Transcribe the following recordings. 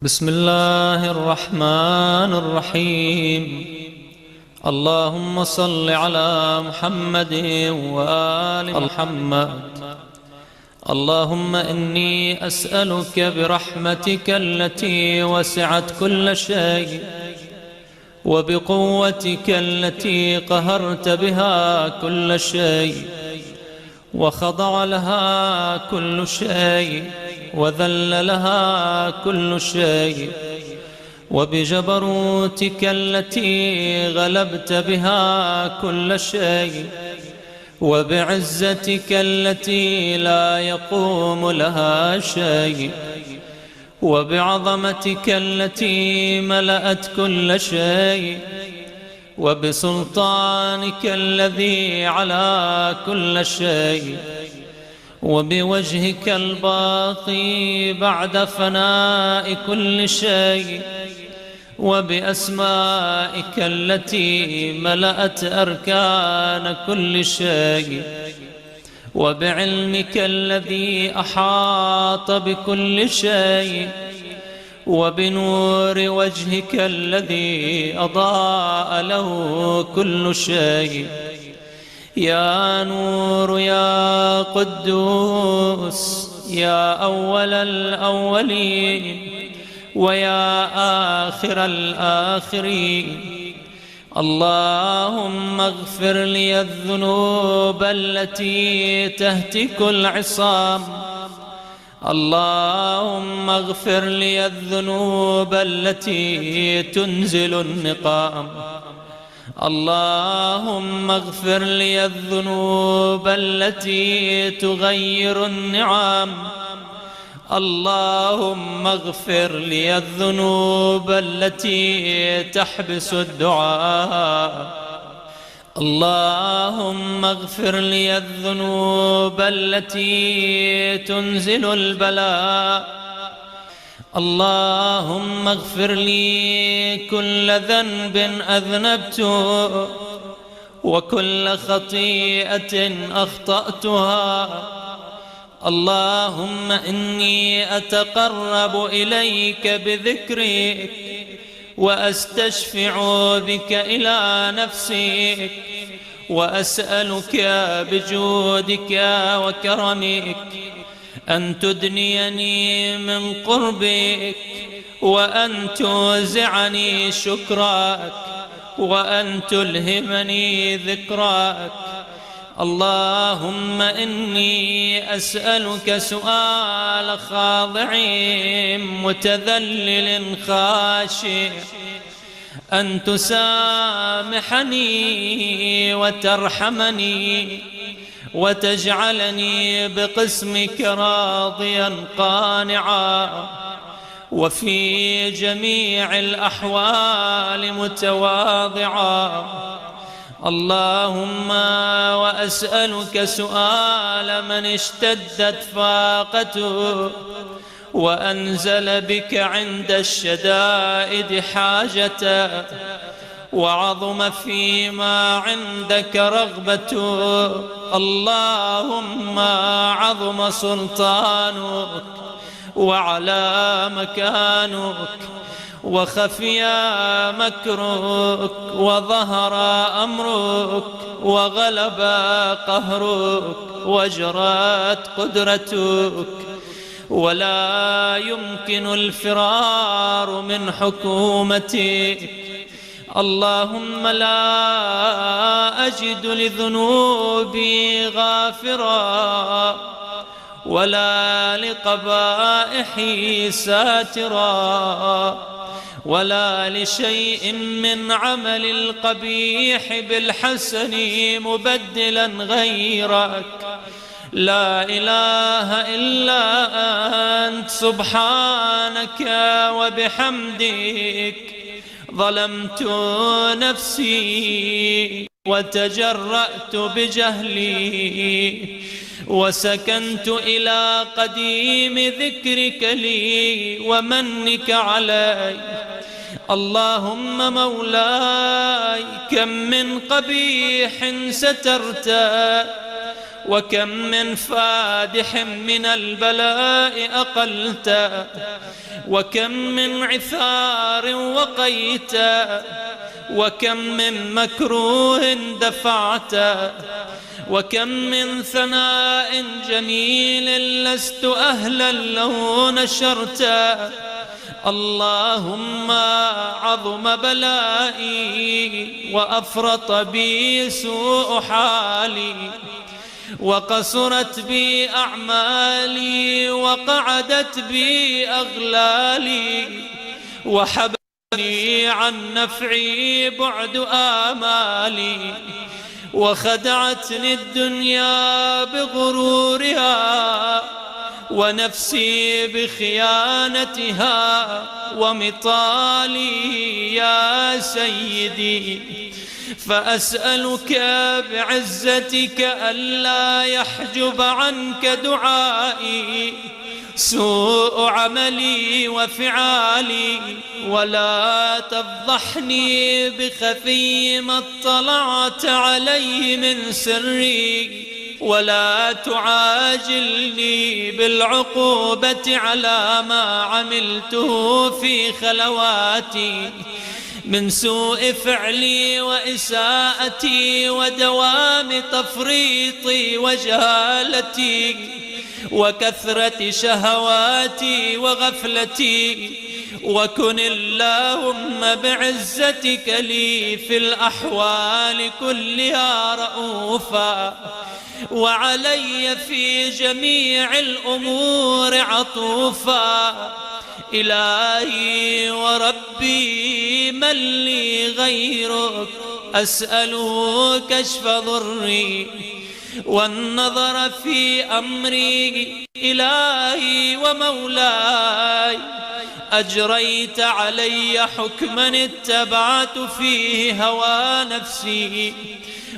بسم الله الرحمن الرحيم. اللهم صل على محمد وآل محمد. اللهم إني أسألك برحمتك التي وسعت كل شيء وبقوتك التي قهرت بها كل شيء وخضع لها كل شيء وذل لها كل شيء، وبجبروتك التي غلبت بها كل شيء، وبعزتك التي لا يقوم لها شيء، وبعظمتك التي ملأت كل شيء، وبسلطانك الذي على كل شيء، وبوجهك الباقي بعد فناء كل شيء، وبأسمائك التي ملأت أركان كل شيء، وبعلمك الذي أحاط بكل شيء، وبنور وجهك الذي أضاء له كل شيء. يا نور يا قدوس يا أول الأولين ويا آخر الآخرين، اللهم اغفر لي الذنوب التي تهتك العصام، اللهم اغفر لي الذنوب التي تنزل النقام، اللهم اغفر لي الذنوب التي تغير النعم، اللهم اغفر لي الذنوب التي تحبس الدعاء، اللهم اغفر لي الذنوب التي تنزل البلاء، اللهم اغفر لي كل ذنب أذنبته وكل خطيئة أخطأتها، اللهم إني أتقرب إليك بذكرك وأستشفع بك إلى نفسك، وأسألك بجودك وكرمك أن تدنيني من قربك، وأن توزعني شكرك، وأن تلهمني ذكرك. اللهم إني أسألك سؤال خاضع متذلل خاشع، أن تسامحني وترحمني وتجعلني بقسمك راضيا قانعا، وفي جميع الأحوال متواضعا. اللهم وأسألك سؤال من اشتدت فاقته وأنزل بك عند الشدائد حاجته، وعظم فيما عندك رغبته، اللهم عظم سلطانك وعلى مكانك وخفي مكرك وظهر أمرك وغلب قهرك وجرت قدرتك، ولا يمكن الفرار من حكومتك. اللهم لا أجد لذنوبي غافرا ولا لقبائحي ساترا ولا لشيء من عمل القبيح بالحسن مبدلا غيرك. لا إله إلا أنت سبحانك وبحمدك ظلمت نفسي وتجرأت بجهلي وسكنت إلى قديم ذكرك لي ومنك علي. اللهم مولاي كم من قبيح سترت وكم من فادح من البلاء أقلت، وكم من عثار وقيت، وكم من مكروه دفعت، وكم من ثناء جميل لست أهلا له نشرت. اللهم عظم بلائي وأفرط بي سوء حالي، وقصرت بي أعمالي وقعدت بي أغلالي، وحبني عن نفعي بعد آمالي، وخدعتني الدنيا بغرورها ونفسي بخيانتها ومطالي يا سيدي. فأسألك بعزتك ألا يحجب عنك دعائي سوء عملي وفعالي، ولا تفضحني بخفي ما اطلعت عليه من سري، ولا تعاجلني بالعقوبة على ما عملته في خلواتي من سوء فعلي وإساءتي ودوام تفريطي وجهالتي وكثرة شهواتي وغفلتي. وكن اللهم بعزتك لي في الأحوال كلها رؤوفا، وعلي في جميع الأمور عطوفا. إلهي وربي من لي غيرك أسأله كشف ضري والنظر في أمري. إلهي ومولاي أجريت علي حكما اتبعت فيه هوى نفسي،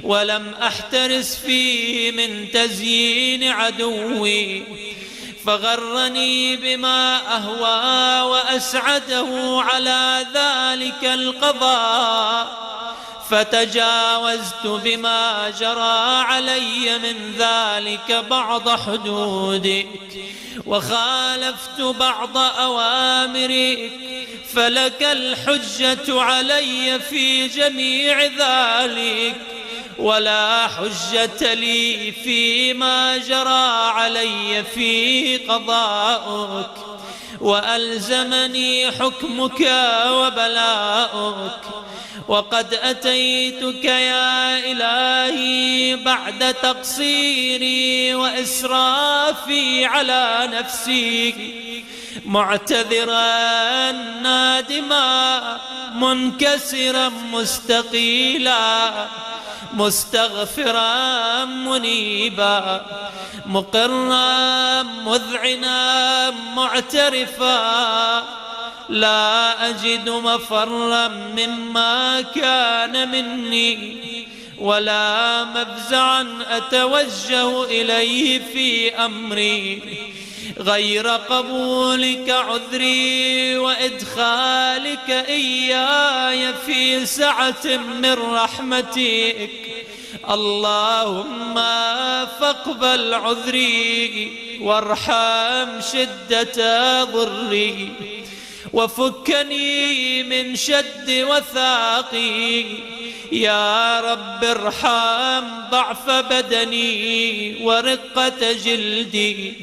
ولم أحترس فيه من تزيين عدوي، فغرني بما أهوى وأسعده على ذلك القضاء، فتجاوزت بما جرى علي من ذلك بعض حدودك، وخالفت بعض أوامرك، فلك الحجة علي في جميع ذلك، ولا حجة لي فيما جرى علي في قضاؤك. وألزمني حكمك وبلاؤك، وقد أتيتك يا إلهي بعد تقصيري وإسرافي على نفسي، معتذرا نادما منكسرا مستقيلا، مستغفرا منيبا، مقرا مذعنا معترفا، لا أجد مفرا مما كان مني، ولا مفزعا أتوجه إليه في أمري غير قبولك عذري وإدخالك إياي في سعة من رحمتك. اللهم فاقبل عذري وارحم شدة ضري، وفكني من شد وثاقي. يا رب ارحم ضعف بدني ورقة جلدي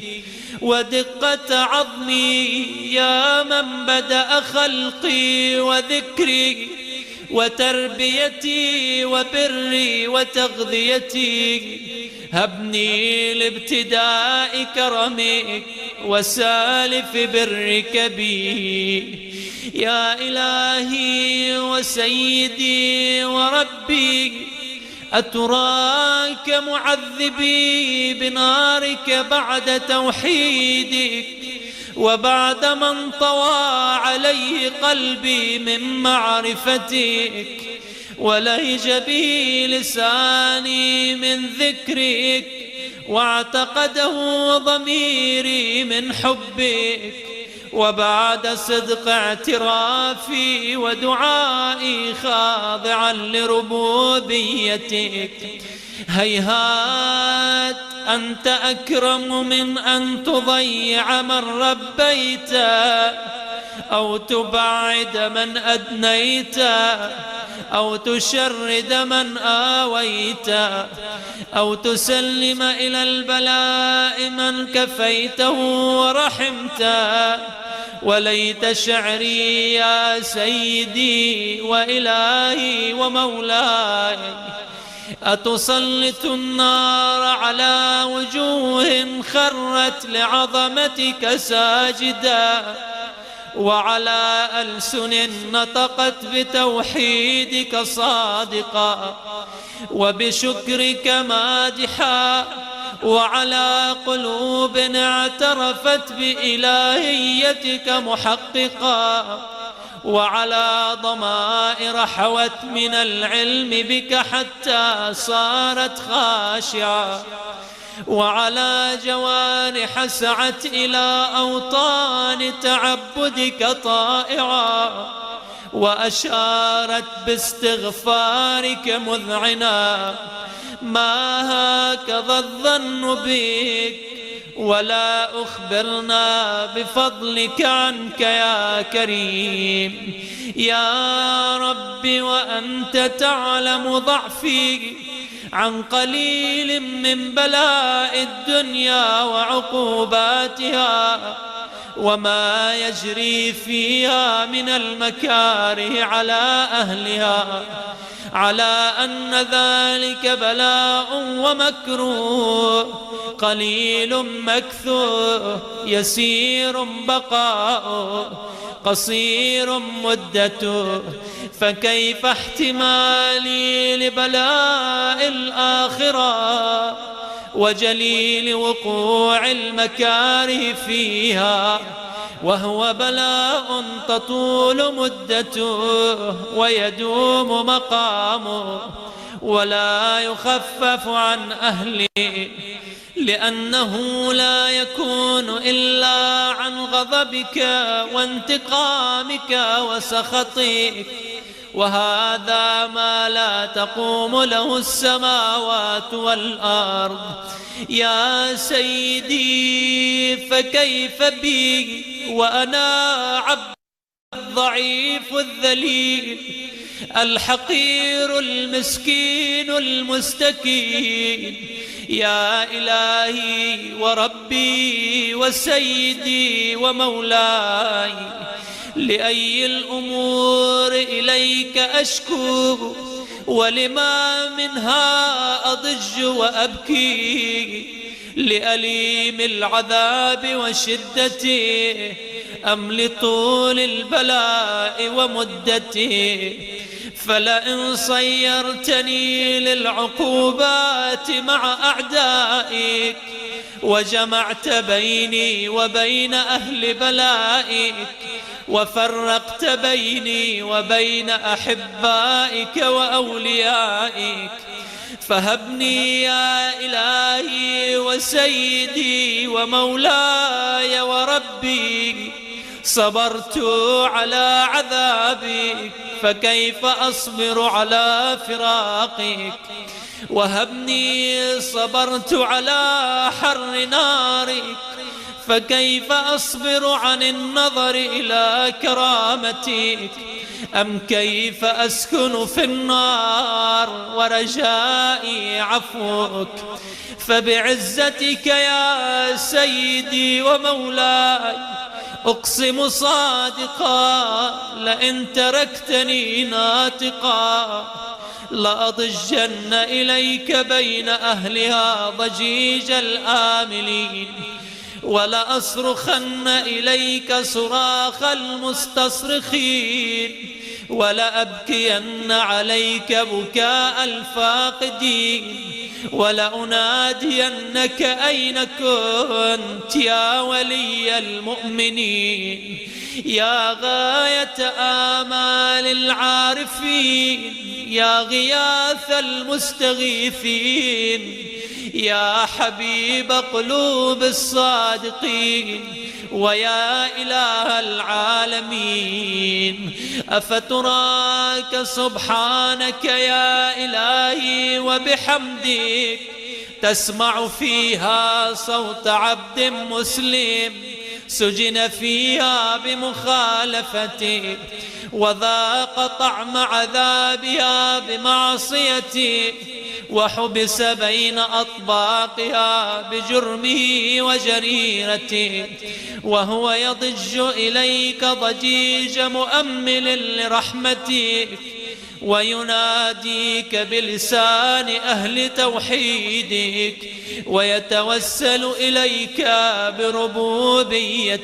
ودقة عظمي، يا من بدأ خلقي وذكري وتربيتي وبري وتغذيتي. هبني لابتداء كرمك وسالف برك بي. يا إلهي وسيدي وربي، أتراك معذبي بنارك بعد توحيدك، وبعد من طوى عليه قلبي من معرفتك، ولهج به لساني من ذكرك، واعتقده ضميري من حبك، وبعد صدق اعترافي ودعائي خاضعا لربوبيتك، هيهات أنت أكرم من أن تضيع من ربيت أو تبعد من أدنيت أو تشرد من آويت أو تسلم إلى البلاء من كفيته ورحمت. وليت شعري يا سيدي وإلهي ومولاي أتسلط النار على وجوه خرت لعظمتك ساجدا، وعلى ألسن نطقت بتوحيدك صادقا وبشكرك مادحا، وعلى قلوب اعترفت بإلهيتك محققا، وعلى ضمائر حوت من العلم بك حتى صارت خاشعة، وعلى جوارح سعت إلى أوطان تعبدك طائعا، وأشارت باستغفارك مذعنا. ما هكذا الظن بك ولا أخبرنا بفضلك عنك يا كريم يا رب، وأنت تعلم ضعفي عن قليل من بلاء الدنيا وعقوباتها وما يجري فيها من المكاره على أهلها، على أن ذلك بلاء ومكروه قليل مكثور يسير بقاؤه قصير مدته، فكيف احتمالي لبلاء الآخرة وجليل وقوع المكاره فيها، وهو بلاء تطول مدته ويدوم مقامه ولا يخفف عن أهله، لأنه لا يكون إلا عن غضبك وانتقامك وسخطك، وهذا ما لا تقوم له السماوات والأرض. يا سيدي فكيف بي وأنا عبد الضعيف الذليل الحقير المسكين المستكين، يا إلهي وربي وسيدي ومولاي، لأي الأمور إليك أشكو ولما منها أضج وأبكي، لأليم العذاب وشدته أم لطول البلاء ومدته؟ فلئن صيرتني للعقوبات مع أعدائك وجمعت بيني وبين أهل بلائك وفرقت بيني وبين أحبائك وأوليائك، فهبني يا إلهي وسيدي ومولاي وربي، صبرت على عذابك فكيف أصبر على فراقك، وهبني صبرت على حر نارك فكيف أصبر عن النظر إلى كرامتك، أم كيف أسكن في النار ورجائي عفوك؟ فبعزتك يا سيدي ومولاي أقسم صادقا لئن تركتني ناطقا لأضجن إليك بين أهلها ضجيج الآملين، ولأصرخن إليك صراخ المستصرخين، ولأبكين عليك بكاء الفاقدين، ولأنادينك أين كنت يا ولي المؤمنين، يا غاية آمال العارفين، يا غياث المستغيثين، يا حبيب قلوب الصادقين ويا إله العالمين، أفتراك سبحانك يا إلهي وبحمدك تسمع فيها صوت عبد مسلم سجن فيها بمخالفتك، وذاق طعم عذابها بمعصيتك، وحبس بين أطباقها بجرمه وجريرته، وهو يضج إليك ضجيج مؤمل لرحمتك، ويناديك بلسان أهل توحيدك، ويتوسل إليك بربوبيتك.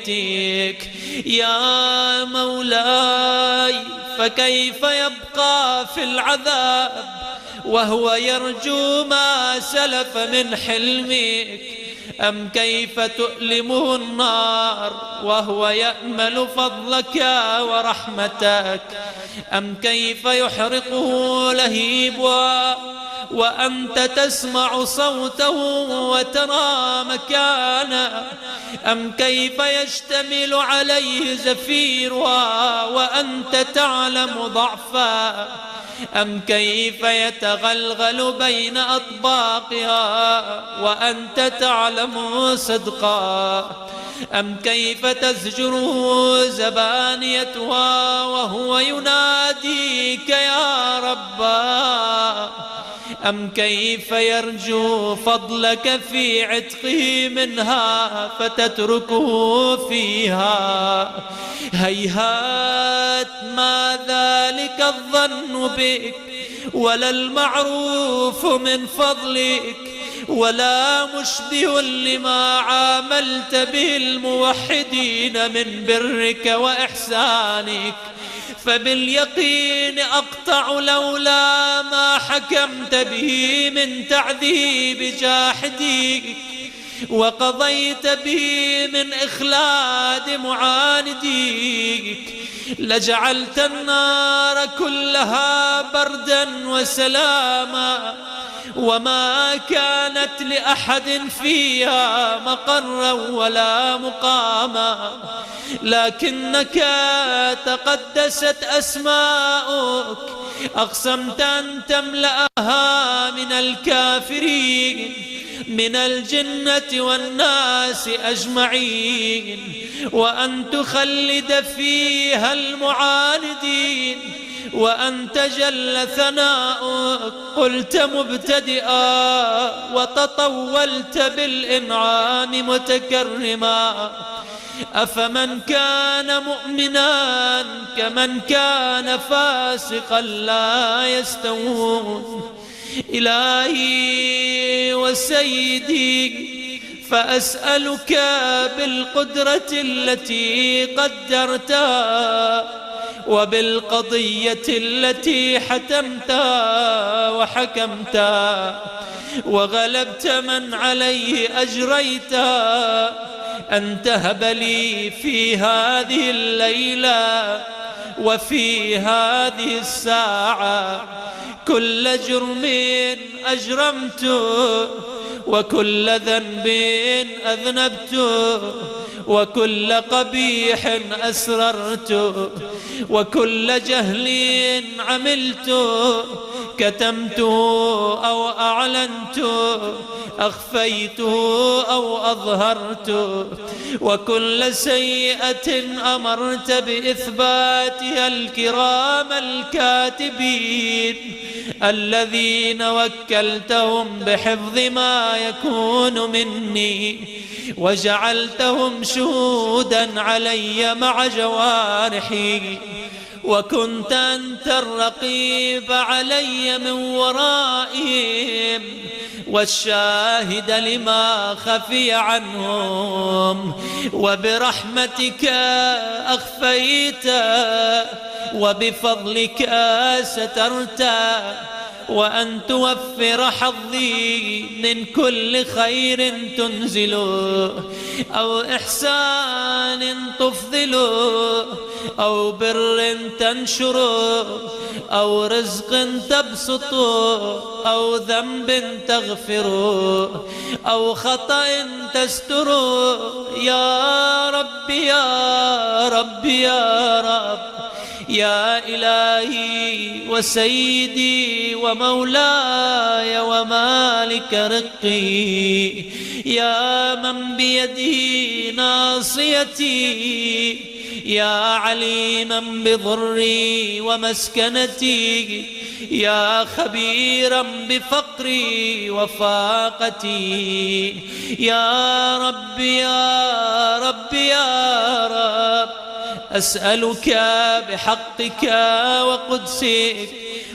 يا مولاي، فكيف يبقى في العذاب وهو يرجو ما سلف من حلمك؟ أم كيف تؤلمه النار وهو يأمل فضلك ورحمتك؟ أم كيف يحرقه لهيبها وأنت تسمع صوته وترى مكانه؟ أم كيف يشتمل عليه زفيرها وأنت تعلم ضعفه؟ أم كيف يتغلغل بين أطباقها وأنت تعلم صدقا؟ أم كيف تزجره زبانيتها وهو يناديك يا ربا؟ أم كيف يرجو فضلك في عتقه منها فتتركه فيها؟ هيهات ما ذلك الظن بك ولا المعروف من فضلك، ولا مشبه لما عاملت به الموحدين من برك وإحسانك. فباليقين أقطع لولا ما حكمت به من تعذيب جاحديك وقضيت به من إخلاد معانديك، لجعلت النار كلها بردا وسلاما، وما كانت لأحد فيها مقرا ولا مقاما، لكنك تقدست أسماؤك أقسمت أن تملأها من الكافرين من الجنة والناس أجمعين، وأن تخلد فيها المعاندين، وأن تجل ثناؤك قلت مبتدئا وتطولت بالإنعام متكرما. أفمن كان مؤمنا كمن كان فاسقا لا يستوون. إلهي وسيدي، فأسألك بالقدرة التي قدرتها وبالقضية التي حتمتها وحكمتها وغلبت من عليه أجريتها، أن تهب لي في هذه الليلة وفي هذه الساعة كل جرم أجرمته، وكل ذنب أذنبته، وكل قبيح أسررته، وكل جهل عملته، كتمته أو أعلنته، أخفيته أو أظهرته، وكل سيئة أمرت بإثباتها الكرام الكاتبين الذين وكلتهم بحفظ ما يكون مني، وجعلتهم شهودا علي مع جوارحي، وكنت أنت الرقيب علي من ورائهم والشاهد لما خفي عنهم، وبرحمتك أخفيت وبفضلك سترت، وأن توفر حظي من كل خير تنزل أو إحسان تفضل أو بر تنشر أو رزق تبسط أو ذنب تغفر أو خطأ تستر يا رب يا رب يا رب يا إلهي وسيدي ومولاي ومالك رقي يا من بيده ناصيتي يا عليما بضري ومسكنتي يا خبيرا بفقري وفاقتي يا رب يا رب يا رب أسألك بحقك وقدسك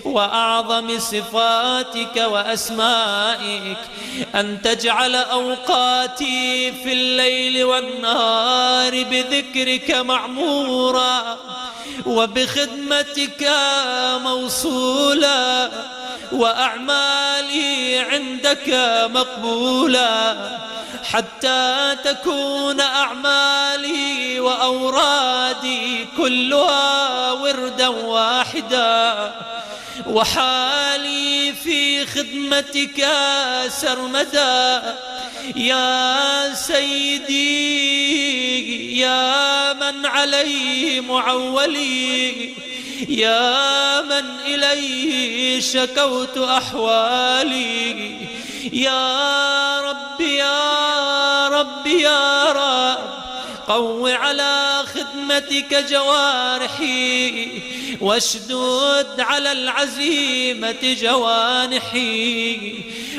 وأعظم صفاتك وأسمائك أن تجعل أوقاتي في الليل والنهار بذكرك معمورا وبخدمتك موصولا وأعمالي عندك مقبولا حتى تكون أعمالي وأورادي كلها وردا واحدا وحالي في خدمتك سرمدا يا سيدي يا من عليه معولي يا من إليه شكوت أحوالي يا رب يا رب يا رب قو على خدمتك جوارحي واشدد على العزيمة جوانحي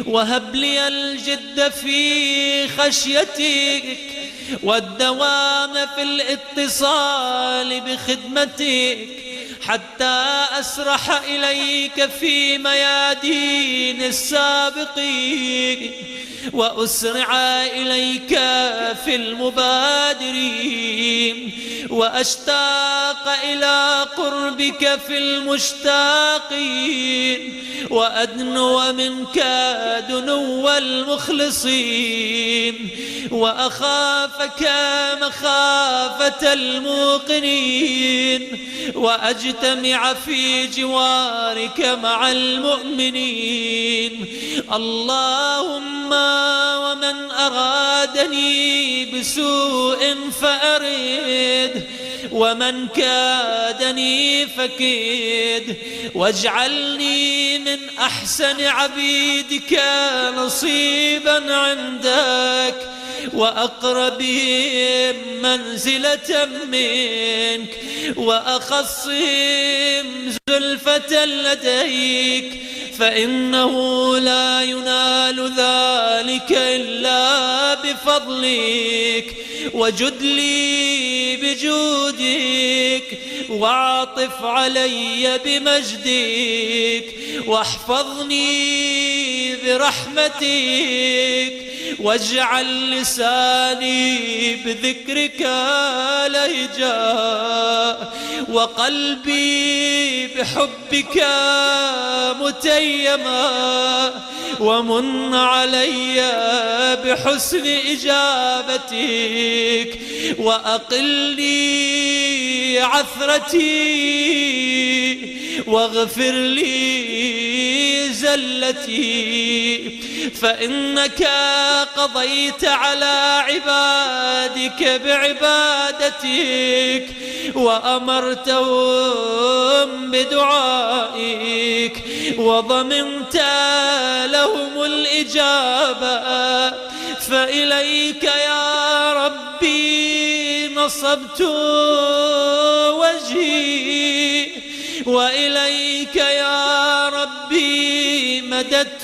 وهب لي الجد في خشيتك والدوام في الاتصال بخدمتك حتى أسرح إليك في ميادين السابقين وأسرع إليك في المبادرين وأشتاق إلى قربك في المشتاقين وأدنو منك دنو المخلصين وأخافك مخافة الموقنين وأجتمع في جوارك مع المؤمنين اللهم ومن أرادني بسوء فأرد ومن كادني فكيد واجعلني من أحسن عبيدك نصيبا عندك وأقربهم منزلة منك وأخصهم زلفة لديك فإنه لا ينال ذلك إلا بفضلك وجد لي بجودك واعطف علي بمجدك واحفظني برحمتك واجعل لساني بذكرك لهجا وقلبي بحبك متيما ومن علي بحسن إجابتك وأقلني عثرتي واغفر لي زلتي فإنك قضيت على عبادك بعبادتك وأمرتهم بدعائك وضمنت لهم الإجابة فإليك يا ربي نصبت وجهي وإليك يا ربي مددت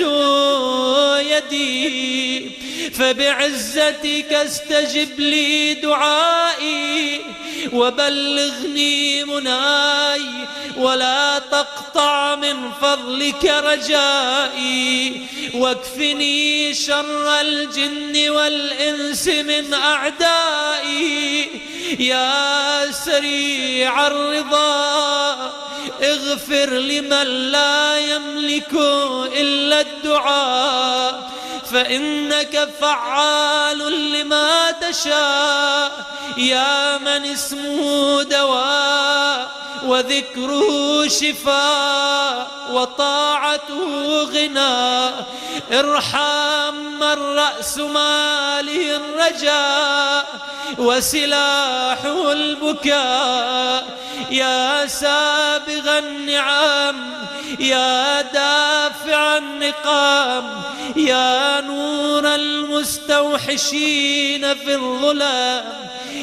يدي فبعزتك استجب لي دعائي وبلغني مناي ولا تقطع من فضلك رجائي واكفني شر الجن والإنس من أعدائي يا سريع الرضا اغفر لمن لا يملك إلا الدعاء، فإنك فعال لما تشاء، يا من اسمه دواء وذكره شفاء وطاعته غناء. ارحم من رأس ماله الرجاء وسلاحه البكاء، يا سابغ النعم، يا دافع النقام، يا نور المستوحشين في الظلام،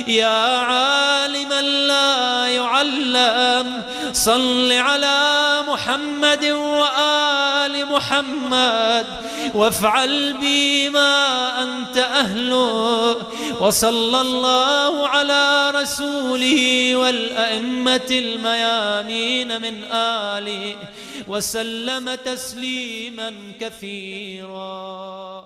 يا عالما لا يعلم. صل على محمد وآل محمد وافعل بما أنت أهله. وصلى الله على رسوله والأئمة الميامين من آله وسلم تسليما كثيرا.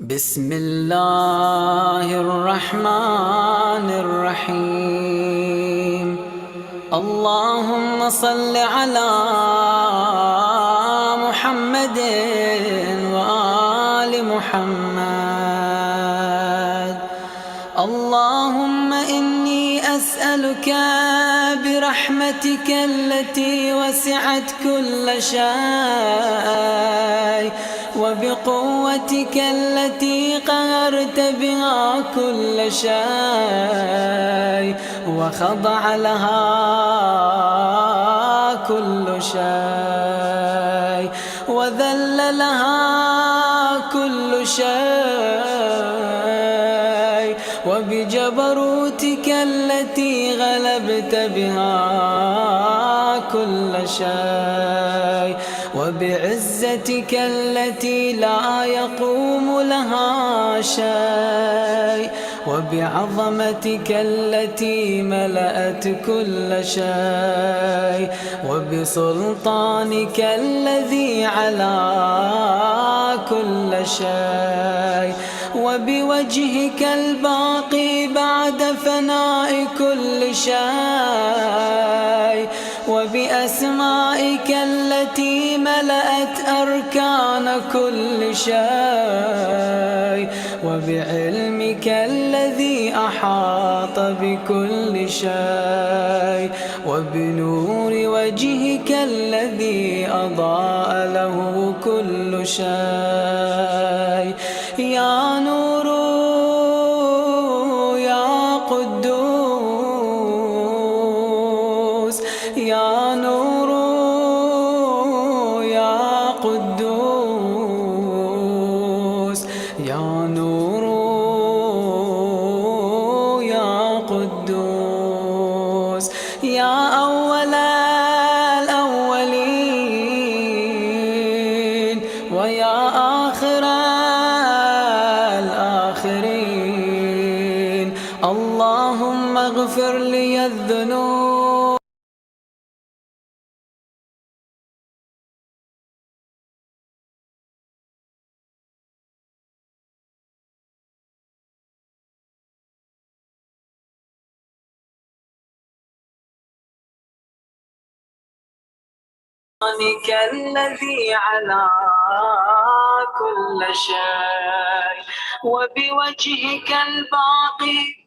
بسم الله الرحمن الرحيم. اللهم صل على محمد وآل محمد. اللهم إني أسألك برحمتك التي وسعت كل شيء وبقوتك التي قهرت بها كل شيء وخضع لها كل شيء وذل لها كل شيء، وبجبروتك التي غلبت بها كل شيء، وبعزتك التي لا يقوم لها شيء، وبعظمتك التي ملأت كل شيء، وبسلطانك الذي على كل شيء، وبوجهك الباقي بعد فناء كل شيء، وبأسمائك التي ملأت أركان كل شيء، وبعلمك الذي أحاط بكل شيء، وبنور وجهك الذي أضاء له كل شيء. يا نور يا قدوس، يا نور يا قدوس، يا نور يا قدوس، يا أول الأولين ويا آخر الآخرين. اللهم اغفر لي الذنوب الذي على كل شيء، وبوجهك الباقي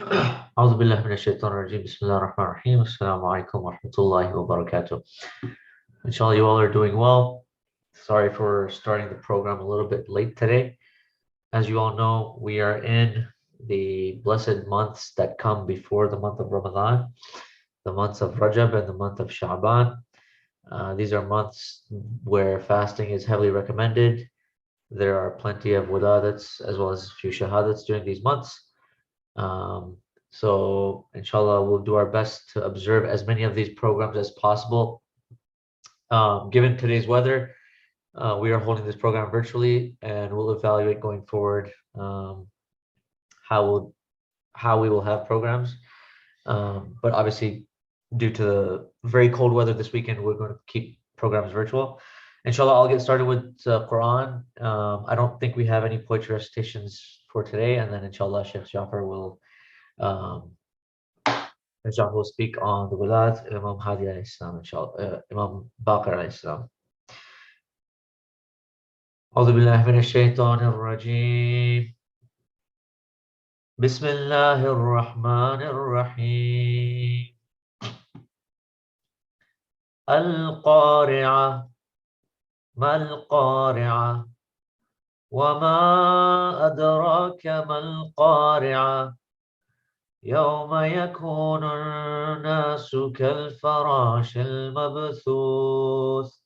أعوذ بالله من الشيطان الرجيم بسم الله الرحمن الرحيم السلام عليكم ورحمة الله وبركاته. Inshallah, you all are doing well. Sorry for starting the program a little bit late today. As you all know, we are in the blessed months that come before the month of Ramadan, the months of Rajab and the month of Sha'ban. These are months where fasting is heavily recommended. There are plenty of wiladats as well as a few shahadats during these months. So inshallah, we'll do our best to observe as many of these programs as possible. Given today's weather, we are holding this program virtually, and we'll evaluate going forward how we will have programs. But obviously, due to the very cold weather this weekend, we're going to keep programs virtual. Inshallah, I'll get started with Quran. I don't think we have any poetry recitations for today, and then inshallah, Sheikh Jafar will speak on the Wilat, Imam Hadi alayhi salam, inshallah, Imam Bakar alayhi salam. أعوذ بالله من الشيطان الرجيم بسم الله الرحمن الرحيم القارعة ما القارعة وما أدراك ما القارعة يوم يكون الناس كالفراش المبثوث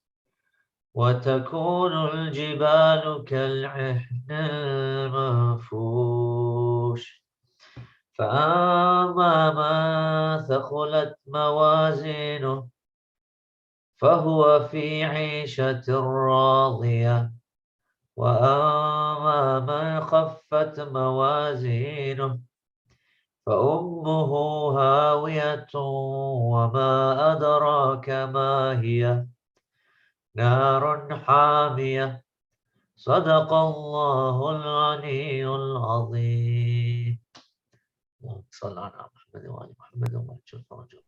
وتكون الجبال كالعهن المنفوش فأما من ثقلت موازينه فهو في عيشة راضية وأما من خفت موازينه فأمه هاوية وما أدراك ما هي نار حامية صدق الله العلي العظيم اللهم صل على محمد وآل محمد وعجل فرجهم.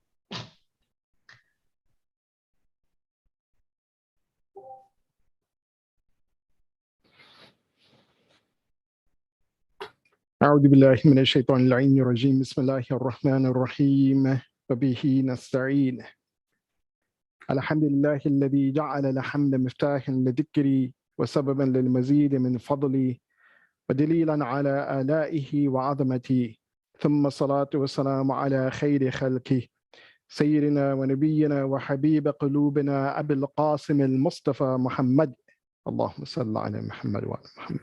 أعوذ بالله من الشيطان اللعين الرجيم بسم الله الرحمن الرحيم وبه نستعين الحمد لله الذي جعل الحمد مفتاحا لذكري وسببا للمزيد من فضلي ودليلا على آلائه وعظمته ثم الصلاة والسلام على خير خلقه سيدنا ونبينا وحبيب قلوبنا أبي القاسم المصطفى محمد اللهم صل على محمد وعلى محمد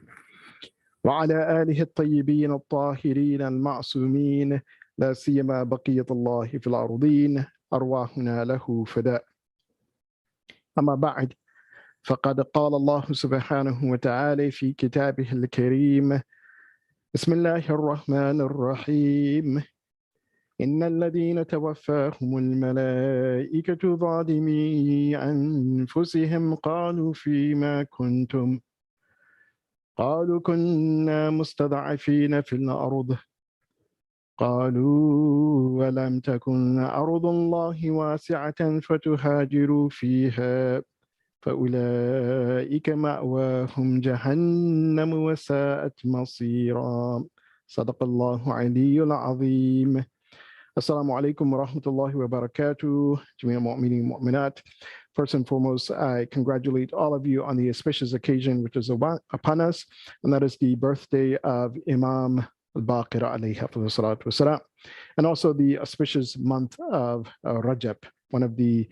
وعلى آله الطيبين الطاهرين المعصومين لا سيما بقية الله في الأرضين أرواحنا له فداء. أما بعد فقد قال الله سبحانه وتعالى في كتابه الكريم بسم الله الرحمن الرحيم إن الذين توفاهم الملائكة ظالمي أنفسهم قالوا فيما كنتم قالوا كنا مستضعفين في الأرض قالوا ولم تكن أرض الله واسعة فتهاجروا فيها فأولئك مأواهم جهنم وساءت مصيرا صدق الله علي العظيم. Assalamu alaikum wa rahmatullahi wa barakatuh. Jamia mu'minin mu'minat. First and foremost, I congratulate all of you on the auspicious occasion which is upon us, and that is the birthday of Imam Bakir alayhi salatu wasalam, and also the auspicious month of Rajab, one of the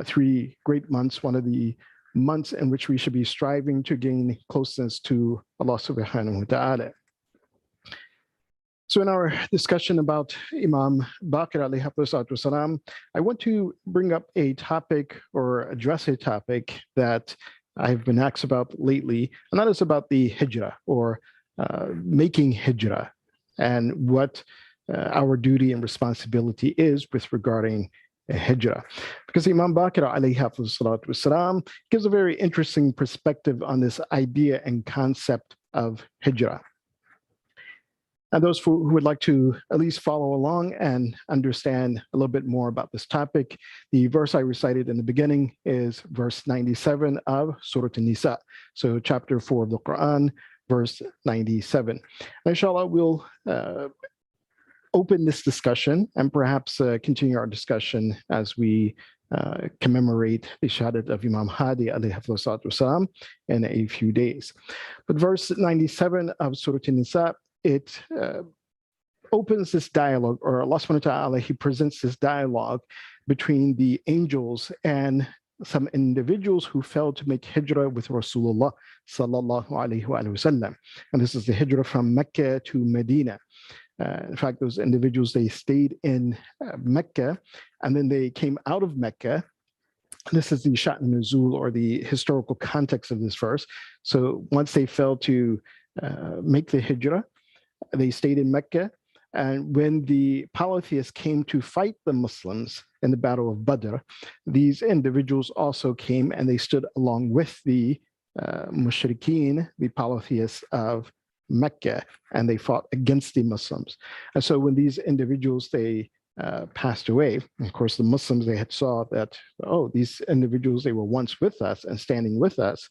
three great months, one of the months in which we should be striving to gain closeness to Allah subhanahu wa ta'ala. So in our discussion about Imam Bakir alayhi salatu wasalam, I want to bring up a topic or address a topic that I've been asked about lately, and that is about the hijrah or making hijrah and what our duty and responsibility is with regarding hijrah. Because Imam Bakir alayhi salatu wasalam gives a very interesting perspective on this idea and concept of hijrah. And those who would like to at least follow along and understand a little bit more about this topic, the verse I recited in the beginning is verse 97 of Surah An-Nisa. So chapter 4 of the Quran, verse 97. And inshallah, we'll open this discussion and perhaps continue our discussion as we commemorate the Shahadat of Imam Hadi alayhi salatu wasalam in a few days. But verse 97 of Surah An-Nisa, it opens this dialogue, or Allah subhanahu wa ta'ala, He presents this dialogue between the angels and some individuals who failed to make hijrah with Rasulullah sallallahu alayhi wa sallam. And this is the hijrah from Mecca to Medina. In fact, those individuals, they stayed in Mecca, and then they came out of Mecca. This is the Sha'n Nuzul, or the historical context of this verse. So once they failed to make the hijrah, they stayed in Mecca. And when the polytheists came to fight the Muslims in the Battle of Badr, these individuals also came and they stood along with the mushrikeen, the polytheists of Mecca, and they fought against the Muslims. And so when these individuals, they passed away, of course, the Muslims, they had saw that, oh, these individuals, they were once with us and standing with us.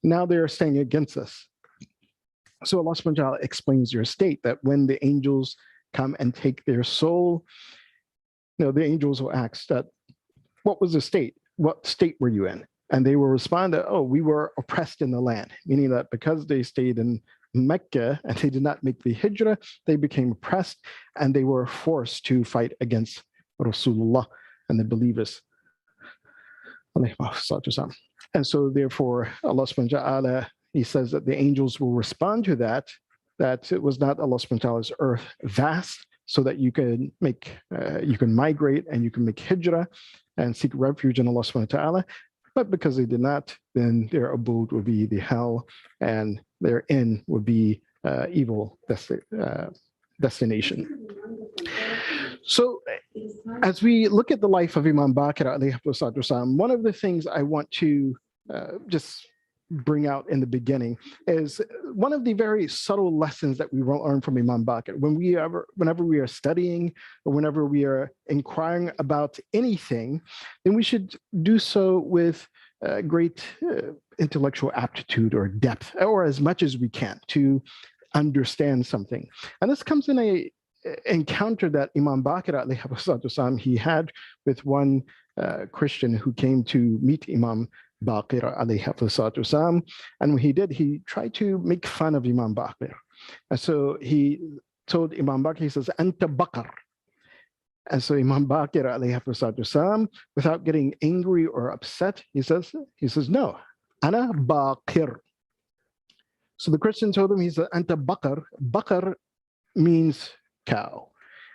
Now they're standing against us. So Allah subhanahu wa ta'ala explains your state, that when the angels come and take their soul, the angels will ask that, what was the state? What state were you in? And they will respond that, oh, we were oppressed in the land, meaning that because they stayed in Mecca and they did not make the hijrah, they became oppressed and they were forced to fight against Rasulullah and the believers. And so therefore, Allah subhanahu wa ta'ala, He says that the angels will respond to that it was not Allah subhanahu wa ta'ala's earth vast, so that you can migrate and you can make hijrah and seek refuge in Allah subhanahu wa ta'ala. But because they did not, then their abode will be the hell, and their end would be evil destination. So as we look at the life of Imam Bakr alayhi salatu wasalam, one of the things I want to just bring out in the beginning is one of the very subtle lessons that we learn from Imam Bakr. Whenever we are studying or whenever we are inquiring about anything, then we should do so with great intellectual aptitude or depth, or as much as we can to understand something. And this comes in a encounter that Imam Bakr alayhi salatu he had with one Christian who came to meet Imam Bakker alayhi salatu. And when he did, he tried to make fun of Imam Bakker. And so he told Imam Bakker, he says, Anta Bakker. And so Imam Bakker alayhi salatu, without getting angry or upset, he says, no, Ana Bakker. So the Christian told him, he said, Anta Bakker. Bakker means cow.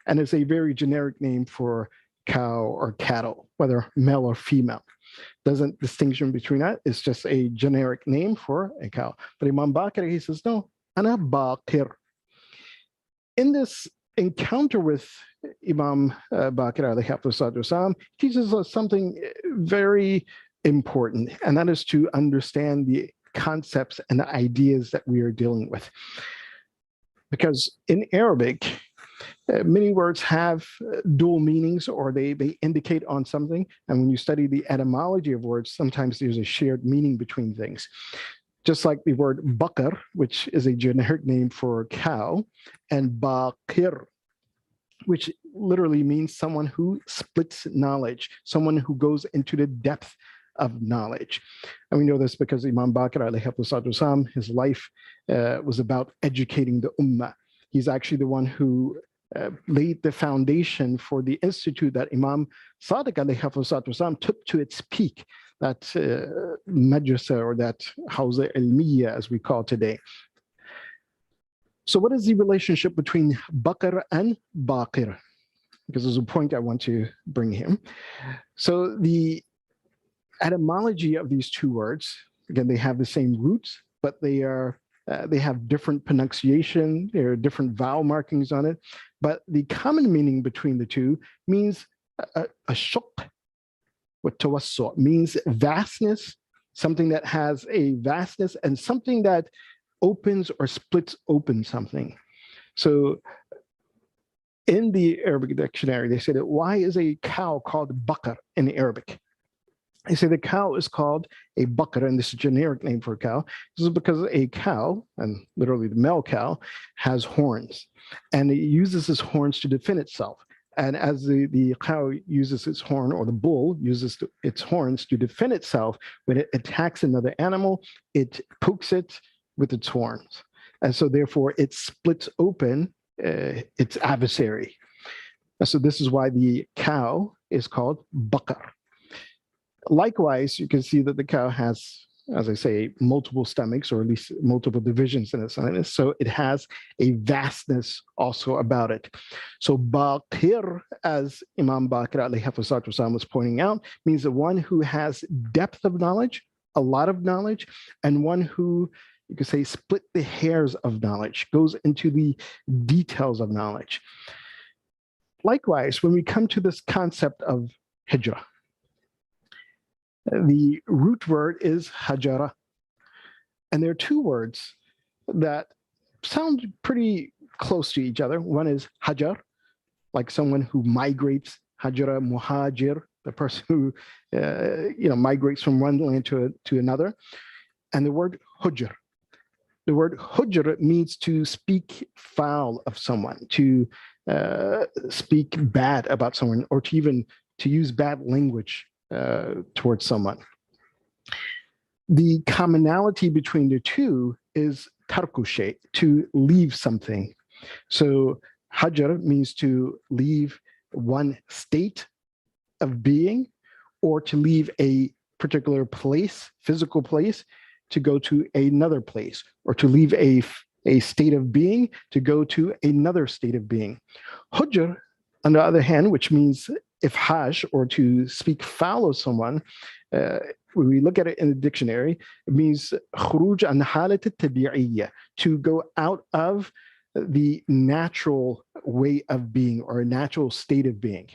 And it's a very generic name for cow or cattle, whether male or female. Doesn't distinction between that. It's just a generic name for a cow. But Imam Bakker, he says, no, Ana Bakker. In this encounter with Imam Bakker alayhi salatu, teaches us something very important, and that is to understand the concepts and the ideas that we are dealing with. Because in Arabic, many words have dual meanings, or they indicate on something. And when you study the etymology of words, sometimes there's a shared meaning between things. Just like the word Bakker, which is a generic name for cow, and Bakir, which literally means someone who splits knowledge, someone who goes into the depth of knowledge. And we know this because Imam Bakker alayhi salatu, his life was about educating the ummah. He's actually the one who laid the foundation for the institute that Imam Sadiq alayhi salatu took to its peak, that madrasa, or that hawza ilmiya as we call today. So what is the relationship between Bakr and Bakir? Because there's a point I want to bring here. So the etymology of these two words, again, they have the same roots, but they have different pronunciation. There are different vowel markings on it. But the common meaning between the two means a shuq with tawassu, means vastness, something that has a vastness, and something that opens or splits open something. So in the Arabic dictionary, they say that why is a cow called Bakr in Arabic? They say the cow is called a Bakker, and this is a generic name for a cow. This is because a cow, and literally the male cow, has horns, and it uses its horns to defend itself. And as the cow uses its horn, or the bull uses its horns to defend itself, when it attacks another animal, it pokes it with its horns. And so therefore it splits open its adversary. And so this is why the cow is called Bakar. Likewise, you can see that the cow has, as I say, multiple stomachs, or at least multiple divisions in its stomach. So it has a vastness also about it. So Bakir, as Imam Bakr alayhi was pointing out, means the one who has depth of knowledge, a lot of knowledge, and one who, you could say, split the hairs of knowledge, goes into the details of knowledge. Likewise, when we come to this concept of hijrah, the root word is hajara. And there are two words that sound pretty close to each other. One is hajar, like someone who migrates, hajara muhajir, the person who migrates from one land to another. And the word hujr. The word hujr means to speak foul of someone, to speak bad about someone, or to even to use bad language towards someone. The commonality between the two is tarku shay, to leave something. So hajar means to leave one state of being, or to leave a particular place, physical place, to go to another place, or to leave a state of being to go to another state of being. Hujr, on the other hand, which means ifhash, or to speak foul of someone, when we look at it in the dictionary, it means khuruj an halat tabi'iyya, to go out of the natural way of being, or a natural state of being.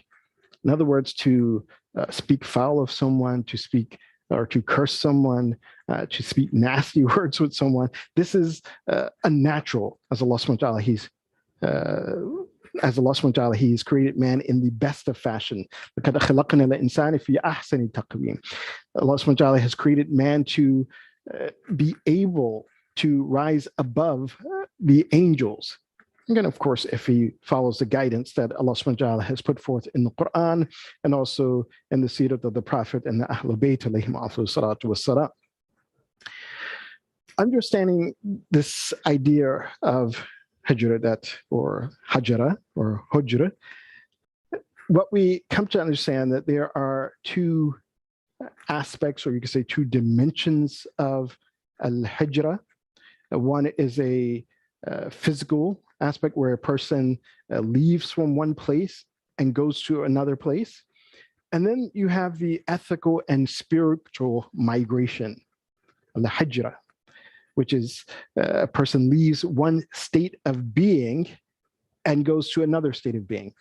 In other words, to speak foul of someone, to speak or to curse someone, to speak nasty words with someone. This is unnatural, as Allah subhanahu wa ta'ala, He's created man in the best of fashion. Allah subhanahu wa ta'ala has created man to be able to rise above the angels. And of course, if he follows the guidance that Allah subhanahu wa ta'ala has put forth in the Quran, and also in the seerah of the Prophet and the Ahlul Bayt alayhim afdhalu salatu wassalam. Understanding this idea of hijra, or hajara, or hujra, what we come to understand that there are two aspects, or you could say two dimensions of al-hijra. One is a physical aspect, where a person leaves from one place and goes to another place. And then you have the ethical and spiritual migration, the hijra, which is a person leaves one state of being and goes to another state of being.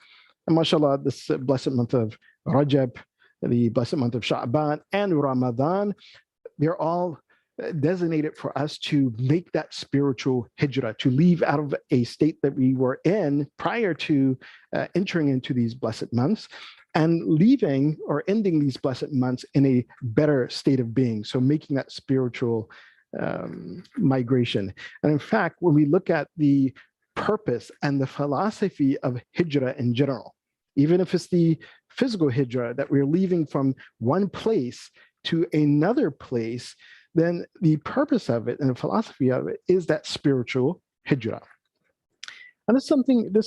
And mashallah, this blessed month of Rajab, the blessed month of Sha'ban, and Ramadan, they're all designated for us to make that spiritual hijrah, to leave out of a state that we were in prior to entering into these blessed months, and leaving or ending these blessed months in a better state of being. So making that spiritual migration. And in fact, when we look at the purpose and the philosophy of hijrah in general, even if it's the physical hijrah that we're leaving from one place to another place, then the purpose of it and the philosophy of it is that spiritual hijrah. And this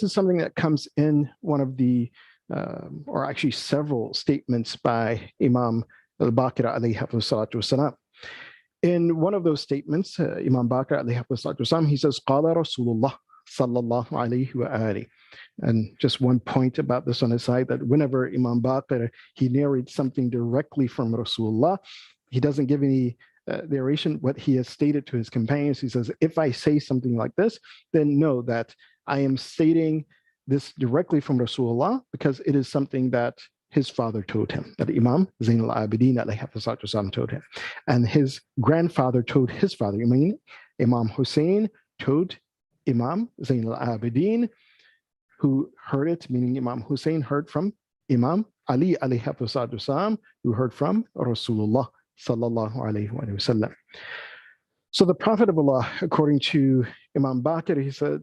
is something that comes in one of the, or actually several statements by Imam al-Bakir alayhi salatu wasalam. In one of those statements, Imam Bakr alayhi salatu wasalam, he says, Qala Rasulullah sallallahu alayhi wa alihi. And just one point about this on the side, that whenever Imam Bakr, he narrates something directly from Rasulullah, he doesn't give any narration. What he has stated to his companions, he says, if I say something like this, then know that I am stating this directly from Rasulullah, because it is something that his father told him, that Imam Zain al-Abidin alayhi told him. And his grandfather told his father, Imam Hussein told Imam Zain al-Abidin, who heard it, meaning Imam Hussein heard from Imam Ali alayhi wasallam, who heard from Rasulullah sallallahu alayhi wa sallam. So the Prophet of Allah, according to Imam Bakker, he said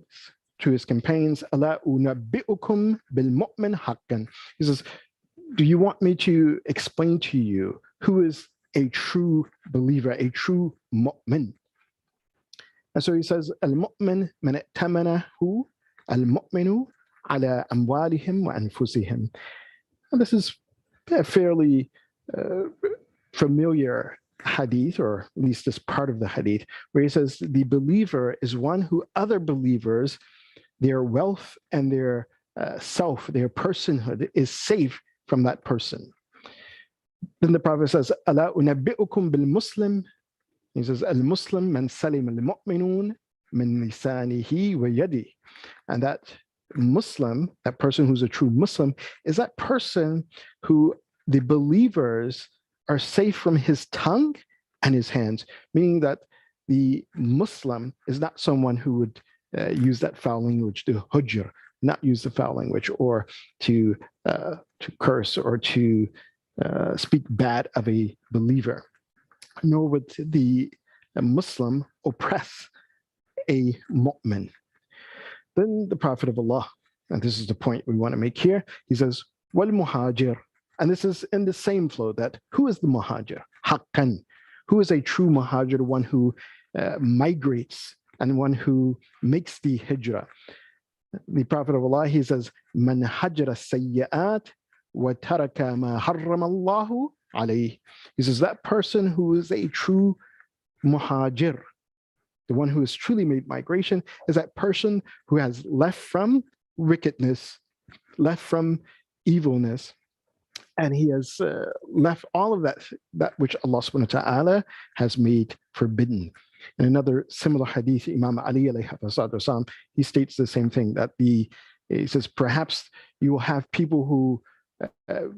to his companions, "Ala unabbi'ukum bil mu'min haqqan." He says, "Do you want me to explain to you who is a true believer, a true mu'min?" And so he says, "Al-mu'min man i'tamanahu al-mu'minu ala amwalihim wa anfusihim." And this is a fairly familiar hadith, or at least this part of the hadith, where he says the believer is one who other believers, their wealth and their self, their personhood is safe from that person. Then the Prophet says, "Ala unabbi'ukum bil Muslim." He says, "Al-Muslim man salim al-mu'minun min lisanihi wa yadi." And that Muslim, that person who's a true Muslim, is that person who the believers are safe from his tongue and his hands, meaning that the Muslim is not someone who would use that foul language, to hujr, not use the foul language, or to curse or to speak bad of a believer, nor would the Muslim oppress a mu'min. Then the Prophet of Allah, and this is the point we want to make here, he says, "Wal muhajir," and this is in the same flow, that who is the muhajir? Haqqan. Who is a true muhajir? One who migrates and one who makes the hijrah. The Prophet of Allah, he says, "Man hajra sayyi'at wa taraka ma harrama Allahu alayh." He says that person who is a true muhajir, the one who has truly made migration, is that person who has left from wickedness, left from evilness, and he has left all of that which Allah subhanahu wa ta'ala has made forbidden. In another similar hadith, Imam Ali alayhi wasallam, he states the same thing, that he says, perhaps you will have people who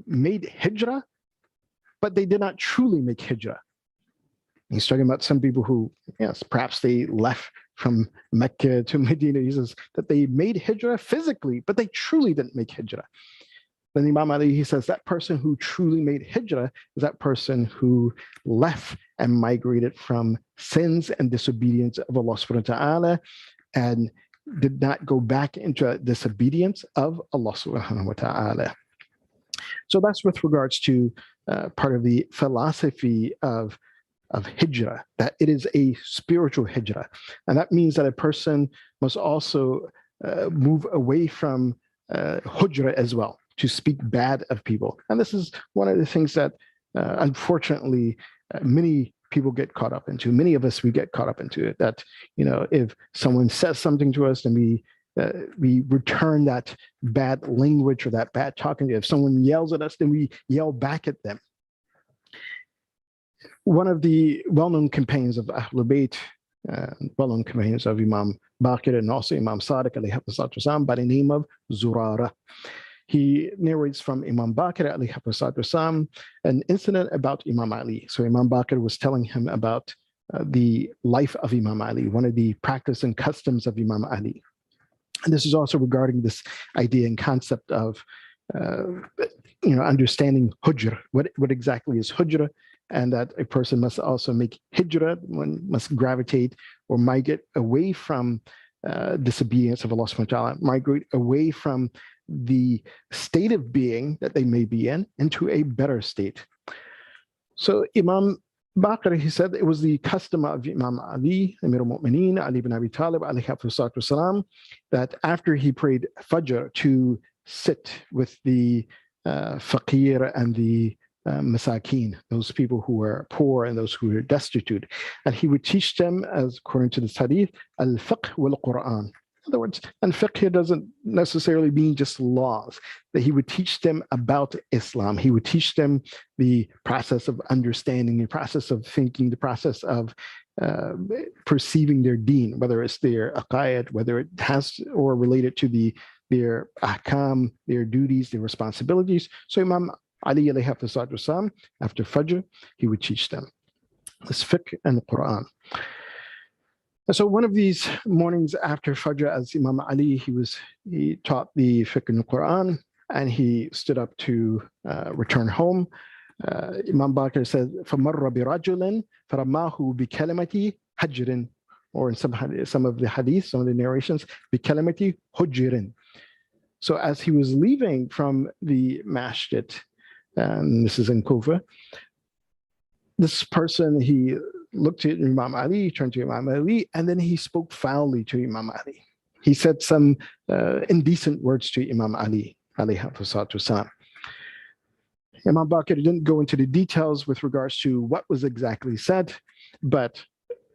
made hijrah, but they did not truly make hijrah. He's talking about some people who, yes, perhaps they left from Mecca to Medina. He says that they made hijrah physically, but they truly didn't make hijrah. Then Imam Ali, he says that person who truly made hijrah is that person who left and migrated from sins and disobedience of Allah subhanahu wa ta'ala and did not go back into disobedience of Allah subhanahu wa ta'ala. So that's with regards to part of the philosophy of hijrah, that it is a spiritual hijrah. And that means that a person must also move away from hujrah as well, to speak bad of people. And this is one of the things that unfortunately many people get caught up into. Many of us, we get caught up into it, that, you know, if someone says something to us, then we return that bad language or that bad talking. If someone yells at us, then we yell back at them. One of the well-known companions of Ahlul Bayt, well-known companions of Imam Bakker and also Imam Sadiq alayhi wasallam, by the name of Zurara. He narrates from Imam Bakker alayhi wasallam an incident about Imam Ali. So Imam Bakker was telling him about the life of Imam Ali, one of the practice and customs of Imam Ali. And this is also regarding this idea and concept of understanding hujr, what exactly is hujr, and that a person must also make hijrah, one must gravitate or migrate away from disobedience of Allah subhanahu wa ta'ala, migrate away from the state of being that they may be in into a better state. So Imam Bakker, he said it was the custom of Imam Ali, Amir al-Mu'mineen, Ali ibn Abi Talib, alayhi wasallam, that after he prayed Fajr to sit with the faqir and the masakin, those people who were poor and those who were destitute. And he would teach them, as according to the hadith, al-fiqh wal-Quran. In other words, and fiqh here doesn't necessarily mean just laws, that he would teach them about Islam. He would teach them the process of understanding, the process of thinking, the process of perceiving their deen, whether it's their aqaid, whether it has or related to their ahkam, their duties, their responsibilities. So Imam Ali alayhi wasallam, after Fajr, he would teach them this fiqh and the Quran. And so one of these mornings after Fajr, as Imam Ali, he taught the fiqh and the Quran, and he stood up to return home. Imam Bakr said, فَمَرَّ بِرَجُلٍ فَرَمَّاهُ بِكَلِمَةِ حَجْرٍ, or in some of the hadith, some of the narrations, بِكَلِمَةِ حُجْرٍ. So as he was leaving from the masjid, and this is in Kufa, this person, he looked at Imam Ali, turned to Imam Ali, and then he spoke foully to Imam Ali. He said some indecent words to Imam Ali, alayhi salatu wasalam. Imam Bakr didn't go into the details with regards to what was exactly said, but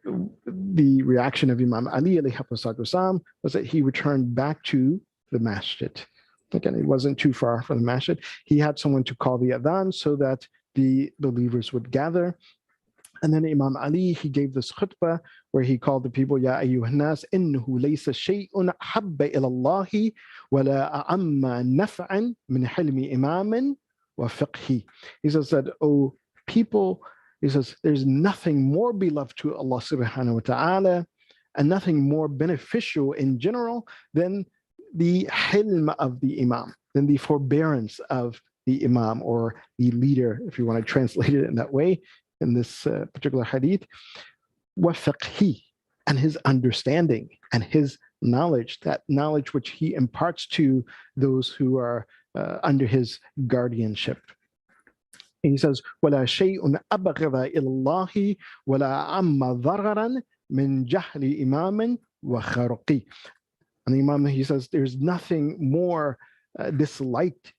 the reaction of Imam Ali alayhi salatu wasalam was that he returned back to the masjid. Again, it wasn't too far from the masjid. He had someone to call the adhan so that the believers would gather. And then Imam Ali, he gave this khutbah where he called the people, Ya ayyuhan nas, innahu laysa shay'un habba ila Allahi wa la a'amma naf'an min hilmi imamin wa fiqhi. He says that, oh people, he says, there's nothing more beloved to Allah subhanahu wa ta'ala and nothing more beneficial in general than the hilm of the imam, than the forbearance of the imam, or the leader, if you want to translate it in that way, in this particular hadith, wa fiqhi, and his understanding and his knowledge, that knowledge which he imparts to those who are under his guardianship. And he says, وَلَا شَيْءٌ أَبْغَضَ إِلَى اللَّهِ وَلَا عَمَّ ضَرَرًا مِنْ جَهْلِ إِمَامٍ وَخَرْقِ. And the Imam, he says, there's nothing more disliked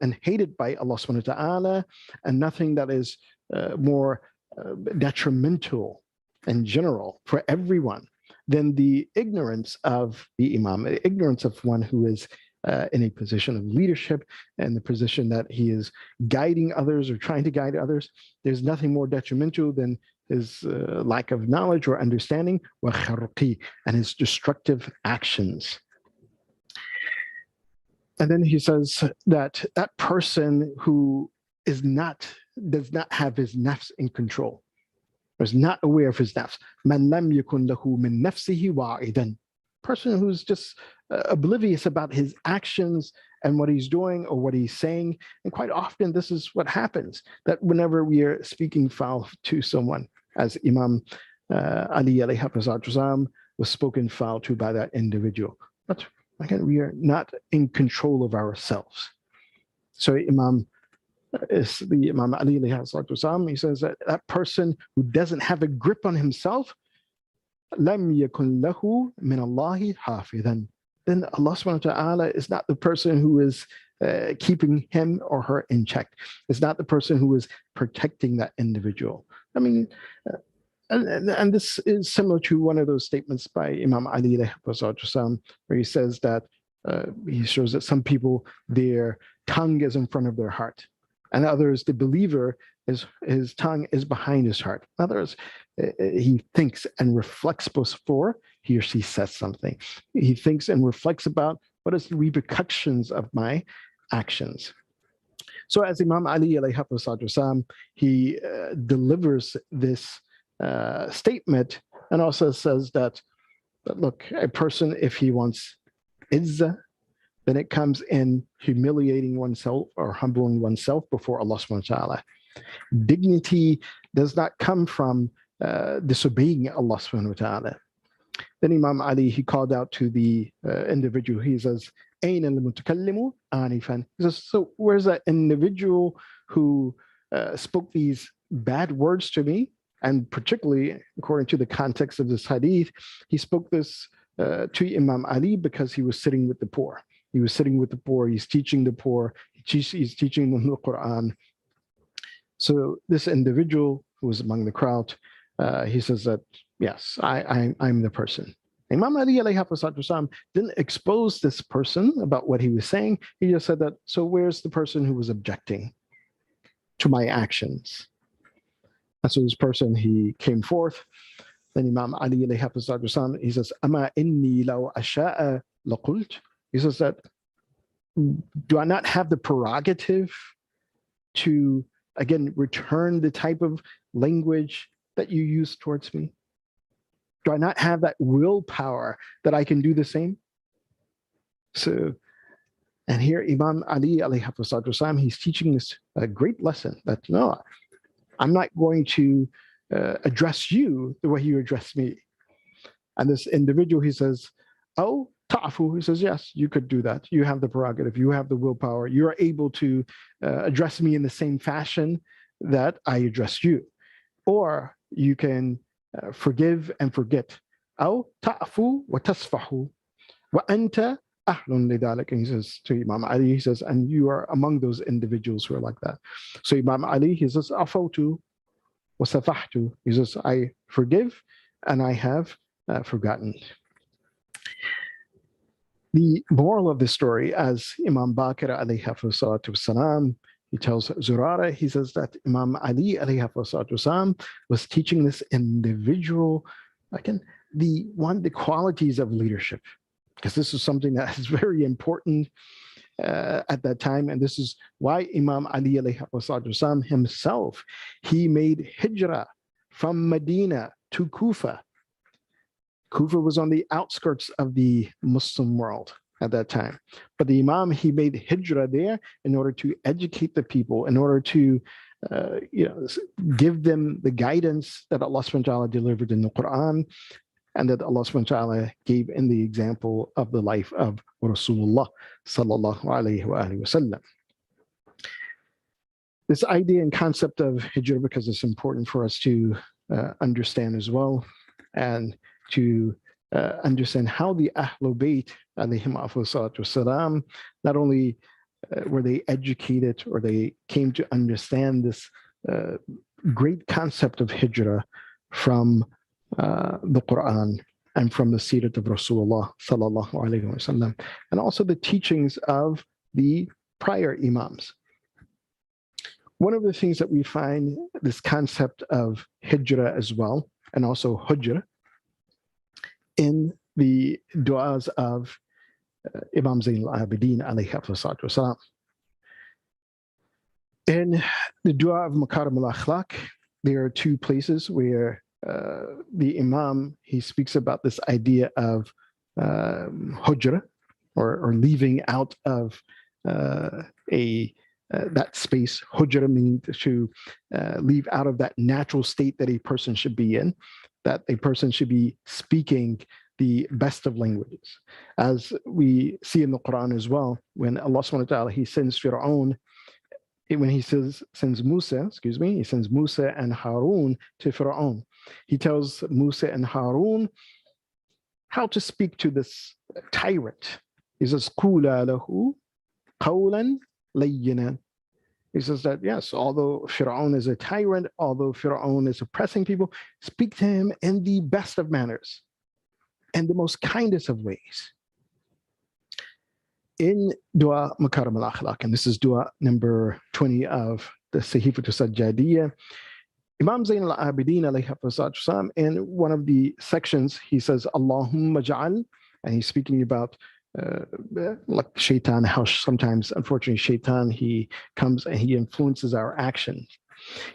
and hated by Allah subhanahu wa ta'ala, and nothing that is more detrimental in general for everyone than the ignorance of the Imam, the ignorance of one who is in a position of leadership and the position that he is guiding others or trying to guide others. There's nothing more detrimental than his lack of knowledge or understanding, and his destructive actions. And then he says that that person who does not have his nafs in control, or is not aware of his nafs, man lam yakun lahu min nafsihi wa'idan, person who's just oblivious about his actions and what he's doing or what he's saying. And quite often this is what happens, that whenever we are speaking foul to someone, as Imam Ali alayhi salatu was spoken foul to by that individual. But again, we are not in control of ourselves. So Imam Ali alayhi salatu wasalam, he says that that person who doesn't have a grip on himself, lam yakun lahu min Allahi hafidhan, then Allah subhanahu wa ta'ala is not the person who is keeping him or her in check. It's not the person who is protecting that individual. I mean, and this is similar to one of those statements by Imam Ali alayhi salatu wasalam, where he says that he shows that some people, their tongue is in front of their heart, and others, the believer, his tongue is behind his heart. In other words, he thinks and reflects before he or she says something. He thinks and reflects about what is the repercussions of my actions. So as Imam Ali alayhi wasallam, he delivers this statement, and also says that look, a person, if he wants izzah, then it comes in humiliating oneself or humbling oneself before Allah subhanahu wa ta'ala. Dignity does not come from disobeying Allah subhanahu wa ta'ala. Then Imam Ali, he called out to the individual. He says, Ayn al-mutakallimu anifan. He says, so where's that individual who spoke these bad words to me? And particularly, according to the context of this hadith, he spoke this to Imam Ali because he was sitting with the poor. He was sitting with the poor. He's teaching the poor. He's teaching them the Quran. So this individual who was among the crowd, he says that, yes, I'm the person. Imam Ali alayhi wasallam didn't expose this person about what he was saying. He just said that, so where's the person who was objecting to my actions? And so this person, he came forth. Then Imam Ali alayhi wasallam, he says, Ama inni law asha'a laqult. He says that, do I not have the prerogative to, again, return the type of language that you use towards me? Do I not have that willpower that I can do the same? So And here Imam Ali alayhi wasallam, he's teaching us a great lesson that no, I'm not going to address you the way you address me. And this individual, he says, oh, ta'fu, he says, yes, you could do that. You have the prerogative, you have the willpower. You're able to address me in the same fashion that I address you. Or you can forgive and forget. أو تعفو وتصفحوا وأنت أهل لذلك. And he says to Imam Ali, he says, and you are among those individuals who are like that. So Imam Ali, he says, عفوت وصفحت. He says, I forgive and I have forgotten. The moral of this story, as Imam Bakar alayhi salatu wasalam, he tells Zurara, he says that Imam Ali alayhi salatu wasalam was teaching this individual, again, the qualities of leadership, because this is something that is very important at that time. And this is why Imam Ali alayhi salatu wasalam himself, he made hijrah from Medina to Kufa. Kufa was on the outskirts of the Muslim world at that time. But the Imam, he made hijrah there in order to educate the people, in order to give them the guidance that Allah subhanahu wa ta'ala delivered in the Quran, and that Allah subhanahu wa ta'ala gave in the example of the life of Rasulullah sallallahu alayhi wa sallam. This idea and concept of hijrah, because it's important for us to understand as well, and to understand how the Ahlul Bayt alayhim salatu wasalam, not only were they educated or they came to understand this great concept of hijrah from the Quran and from the Sirat of Rasulullah sallallahu alayhi wa sallam, and also the teachings of the prior Imams. One of the things that we find this concept of hijrah as well, and also hujr, in the du'as of Imam Zayn al-Abidin alayhi salatu wasalam. In the dua of Makarim al-Akhlaq, there are two places where the Imam, he speaks about this idea of hujra, or leaving out of that space. Hujra means to leave out of that natural state that a person should be in, that a person should be speaking the best of languages. As we see in the Quran as well, when Allah subhanahu wa ta'ala, he sends Fir'aun, when he sends Musa and Harun to Fir'aun, he tells Musa and Harun how to speak to this tyrant. He says, قُولَا لَهُ قَوْلًا لَيِّنًا. He says that, yes, although Fir'aun is a tyrant, although Fir'aun is oppressing people, speak to him in the best of manners and the most kindest of ways. In Dua Makarim al-Akhlaq, and this is Dua number 20 of the Sahifatul Sajjadiyya, Imam Zayn al-Abidin alayhi wasallam, in one of the sections, he says, Allahumma ja'al, and he's speaking about like shaitan, how sometimes, unfortunately, shaitan, he comes and he influences our actions.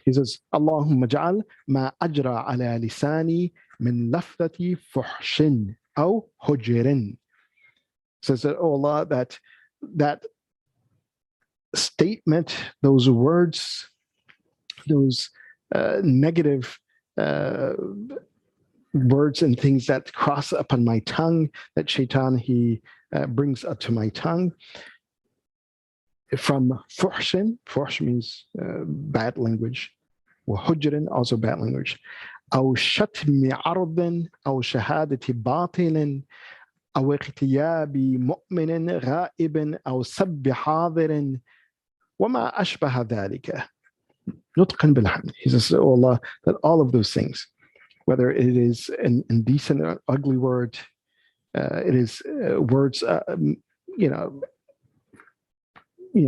He says, Allahumma ja'al ma ajra ala lisani min lafdati fuhshin aw hujrin. Says that, oh Allah, that statement, those words, those negative words and things that cross upon my tongue, that shaitan, he brings up to my tongue, from fuhshin. Fuhsh means bad language. وحجر, also bad language. أو شتم عرض أو شهادة باطل أو اغتياب مؤمن غائب أو سب حاضر وما أشبه ذلك نطقا بالحمد. He says, oh Allah, that all of those things, whether it is an indecent or ugly word, it is words,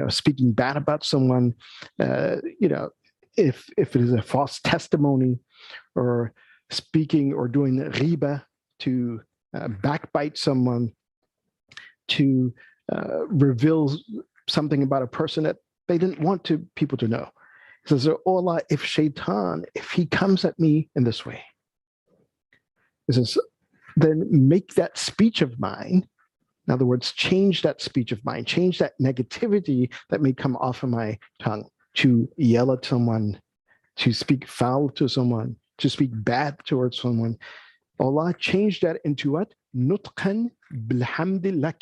speaking bad about someone, if it is a false testimony, or speaking or doing riba, to backbite someone, to reveal something about a person that they didn't want people to know. He says, oh Allah, if shaitan, if he comes at me in this way, he says, then make that speech of mine In other words, change that speech of mine, change that negativity that may come off of my tongue, to yell at someone, to speak foul to someone, to speak bad towards someone. Allah, change that into what? Nutqan bilhamdillah.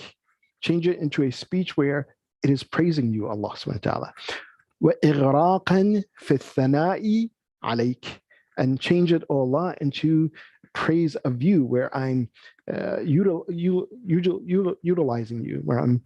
Change it into a speech where it is praising you, Allah subhanahu wa ta'ala. وَإِغْرَاقًا فِي الثَّنَاءِ عَلَيْكَ. And change it, O Allah, into praise of you, where I'm utilizing you, where I'm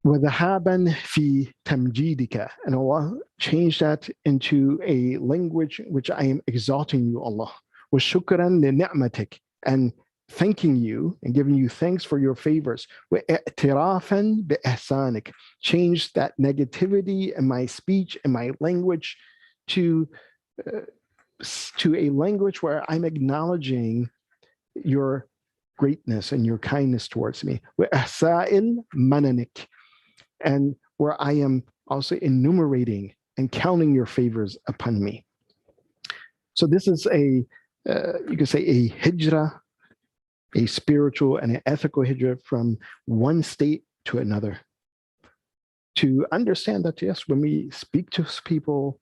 وَذَهَابًا فِي تَمْجِيدِكَ. And Allah, change that into a language which I am exalting you, Allah. وَشُكْرًا لِنِعْمَتِكَ. And thanking you and giving you thanks for your favors. وَإِعْتِرَافًا بِإِحْسَانِكَ. Change that negativity in my speech and my language to a language where I'm acknowledging your greatness and your kindness towards me. وَإِحْسَاءٍ مَنَنِكَ. And where I am also enumerating and counting your favors upon me. So this is you could say a hijrah, a spiritual and an ethical hijrah from one state to another. To understand that, yes, when we speak to people,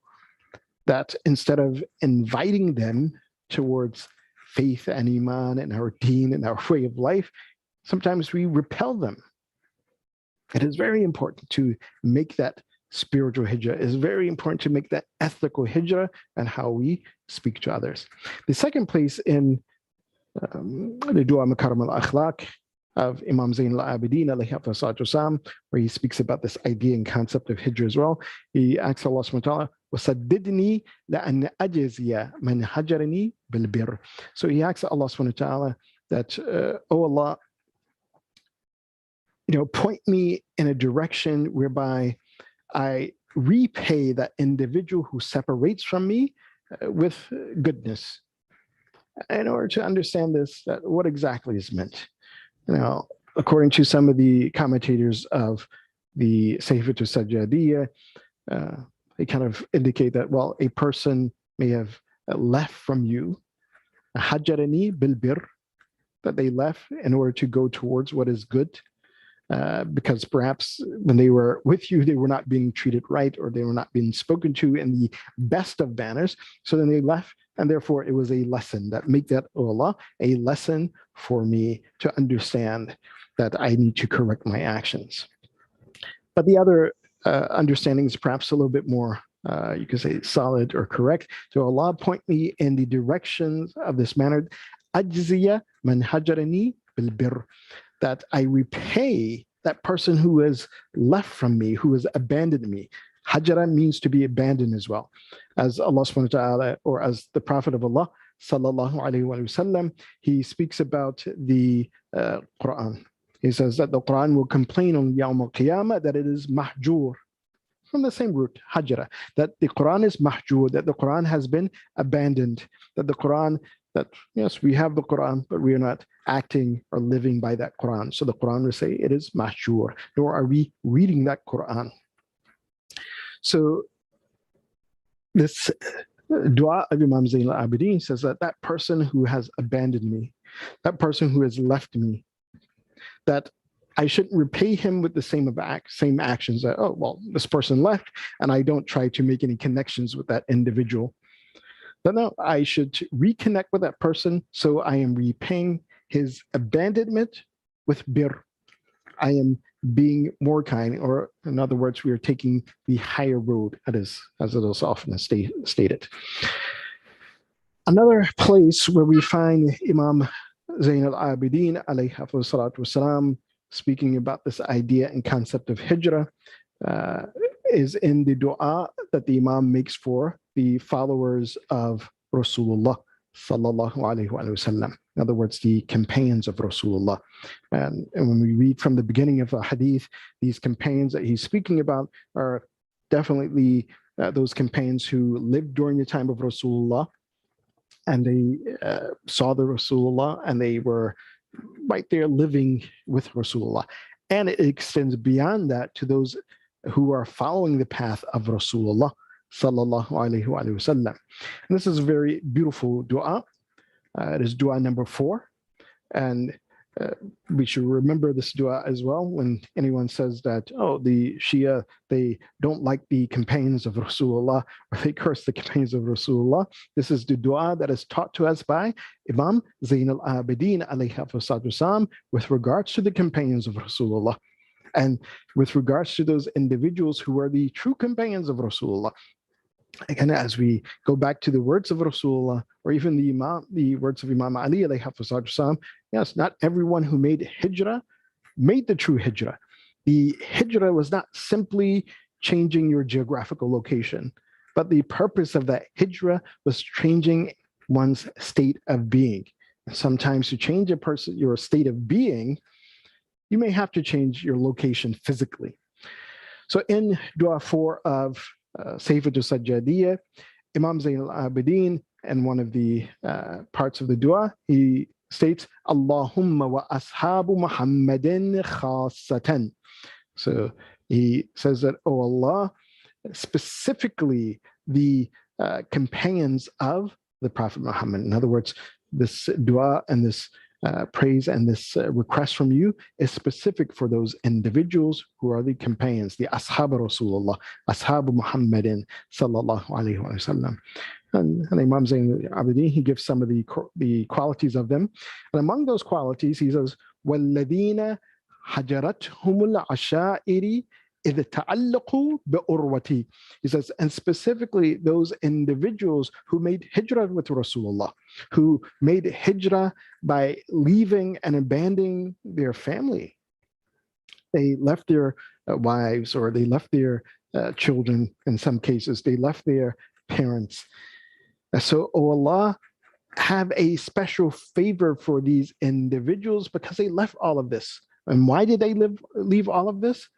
that instead of inviting them towards faith and iman and our deen and our way of life, sometimes we repel them. It is very important to make that spiritual hijrah. It is very important to make that ethical hijrah and how we speak to others. The second place in the Dua Makarim al-Akhlaq of Imam Zain al-Abidin alayhi salatu wasalam, where he speaks about this idea and concept of hijrah as well. He asks Allah subhanahu wa ta'ala, وَسَدِّدْنِي لَأَنَّ أَجْزِيَ مَنْ هَجَرَنِي بِالْبِرِّ. So he asks Allah subhanahu wa ta'ala that, oh Allah, point me in a direction whereby I repay that individual who separates from me with goodness. In order to understand this, what exactly is meant? According to some of the commentators of the Sayfatul Sajjadiyya, they kind of indicate that, well, a person may have left from you, hajarani bilbir, that they left in order to go towards what is good, because perhaps when they were with you, they were not being treated right, or they were not being spoken to in the best of manners. So then they left, and therefore it was a lesson. That make that, oh Allah, a lesson for me to understand that I need to correct my actions. But the other understanding is perhaps a little bit more, you could say, solid or correct. So Allah, point me in the directions of this manner. Ajziya man hajarani bil birr. That I repay that person who has left from me, who has abandoned me. Hajara means to be abandoned as well. As Allah subhanahu wa ta'ala, or as the Prophet of Allah, sallallahu alayhi wa sallam, he speaks about the Quran. He says that the Quran will complain on Yawm al-Qiyamah that it is mahjur, from the same root, hajra, that the Quran is mahjur, that the Quran has been abandoned, that the Quran, that yes, we have the Quran, but we are not acting or living by that Quran. So the Quran will say it is mahjur, nor are we reading that Quran. So this dua of Imam Zain al-Abidin says that that person who has abandoned me, that person who has left me, that I shouldn't repay him with the same actions that, oh, well, this person left and I don't try to make any connections with that individual. But no, I should reconnect with that person, so I am repaying his abandonment with bir. I am being more kind, or in other words, we are taking the higher road, as it is often stated. Another place where we find Imam Zain al-Abidin alayhi salatu wasalam speaking about this idea and concept of hijrah is in the dua that the Imam makes for the followers of Rasulullah sallallahu alayhi wa sallam. In other words, the companions of Rasulullah. And when we read from the beginning of a hadith, these companions that he's speaking about are definitely those companions who lived during the time of Rasulullah, and they saw the Rasulullah, and they were right there living with Rasulullah. And it extends beyond that to those who are following the path of Rasulullah sallallahu alayhi wa sallam. And this is a very beautiful dua. It is dua number 4. And we should remember this dua as well when anyone says that, oh, the Shia, they don't like the companions of Rasulullah, or they curse the companions of Rasulullah. This is the dua that is taught to us by Imam Zain al-Abidin alayhi wasallam with regards to the companions of Rasulullah, and with regards to those individuals who are the true companions of Rasulullah. Again, as we go back to the words of Rasulullah, or even the words of Imam Ali alayhi wasallam, yes, not everyone who made hijrah made the true hijrah. The hijrah was not simply changing your geographical location, but the purpose of that hijrah was changing one's state of being. Sometimes to change your state of being, you may have to change your location physically. So in Dua 4 of Sayfatul Sajjadiyya, Imam Zain al-Abidin, and one of the parts of the dua, he states, Allahumma wa ashabu Muhammadin khasatan. So he says that, oh Allah, specifically the companions of the Prophet Muhammad. In other words, this dua and this praise and this request from you is specific for those individuals who are the companions, the ashab Rasulullah, ashab Muhammadin sallallahu alayhi wa sallam. And Imam Zain al-Abidin, he gives some of the qualities of them. And among those qualities, he says, وَالَّذِينَ حَجَرَتْهُمُ الْعَشَائِرِ إِذْ تَعَلَّقُوا بِأُرْوَتِي. He says, and specifically those individuals who made hijrah with Rasulullah, who made hijrah by leaving and abandoning their family. They left their wives, or they left their children. In some cases, they left their parents. So, oh Allah, have a special favor for these individuals because they left all of this. And why did they leave all of this?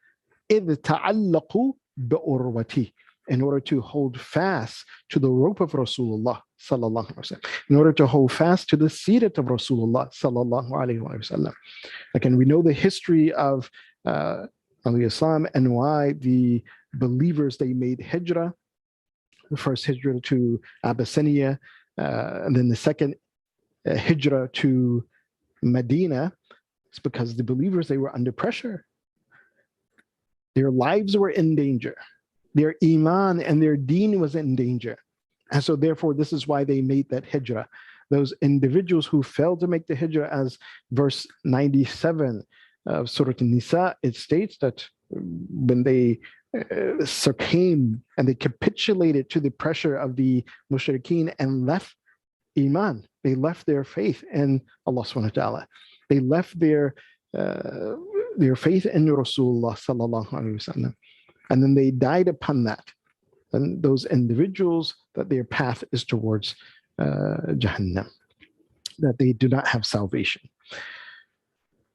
إِذْ تَعَلَّقُوا بِأُرْوَتِي, in order to hold fast to the rope of Rasulullah sallallahu alaihi wasallam, in order to hold fast to the seerat of Rasulullah sallallahu alaihi wasallam. Again, we know the history of Islam and why the believers, they made hijrah. The first hijrah to Abyssinia, and then the second hijrah to Medina. It's because the believers, they were under pressure. Their lives were in danger. Their iman and their deen was in danger. And so therefore, this is why they made that hijrah. Those individuals who failed to make the hijrah, as verse 97 of Surah An-Nisa, it states that when they succumbed and they capitulated to the pressure of the mushrikeen and left iman, they left their faith in Allah subhanahu wa ta'ala. They left their faith in Rasulullah sallallahu alaihi wasallam, and then they died upon that. And those individuals, that their path is towards Jahannam, that they do not have salvation.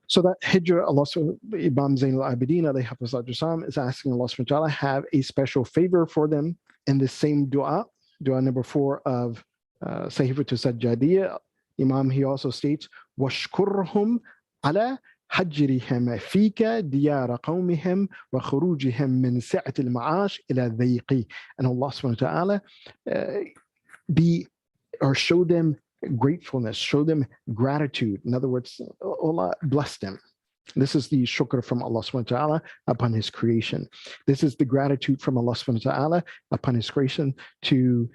So that hijrah, Allah, Imam Zain al-Abidin alayhi wasallam, is asking Allah subhanahu wa ta'ala have a special favor for them. In the same dua number 4 of Sayfatul Sajjadiyya, Imam, he also states, وَاشْكُرْهُمْ عَلَى حَجْرِهِمْ فِيكَ دِيَارَ قَوْمِهِمْ وَخُرُوجِهِمْ مِنْ سِعَةِ الْمَعَاشِ إِلَى ضَيْقِ. And Allah subhanahu wa ta'ala show them gratefulness, show them gratitude. In other words, Allah bless them. This is the shukr from Allah subhanahu wa ta'ala upon his creation. This is the gratitude from Allah subhanahu wa ta'ala upon his creation to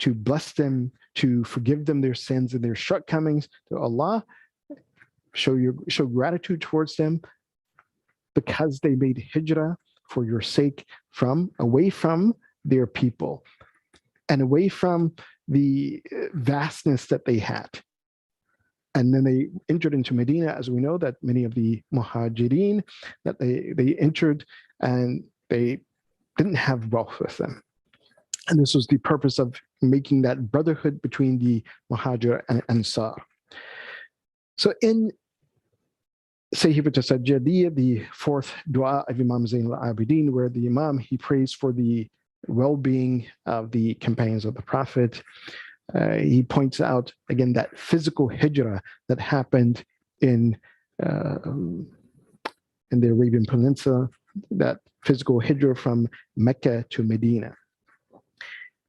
bless them, to forgive them their sins and their shortcomings. To Allah, show gratitude towards them because they made hijrah for your sake, away from their people and away from the vastness that they had. And then they entered into Medina, as we know that many of the muhajirin, that they entered and they didn't have wealth with them. And this was the purpose of making that brotherhood between the muhajir and ansar. So in Sayfatul Sajjadiyya, the 4th dua of Imam Zain al-Abidin, where the Imam, he prays for the well-being of the companions of the Prophet, he points out again that physical hijrah that happened in the Arabian Peninsula, that physical hijrah from Mecca to Medina.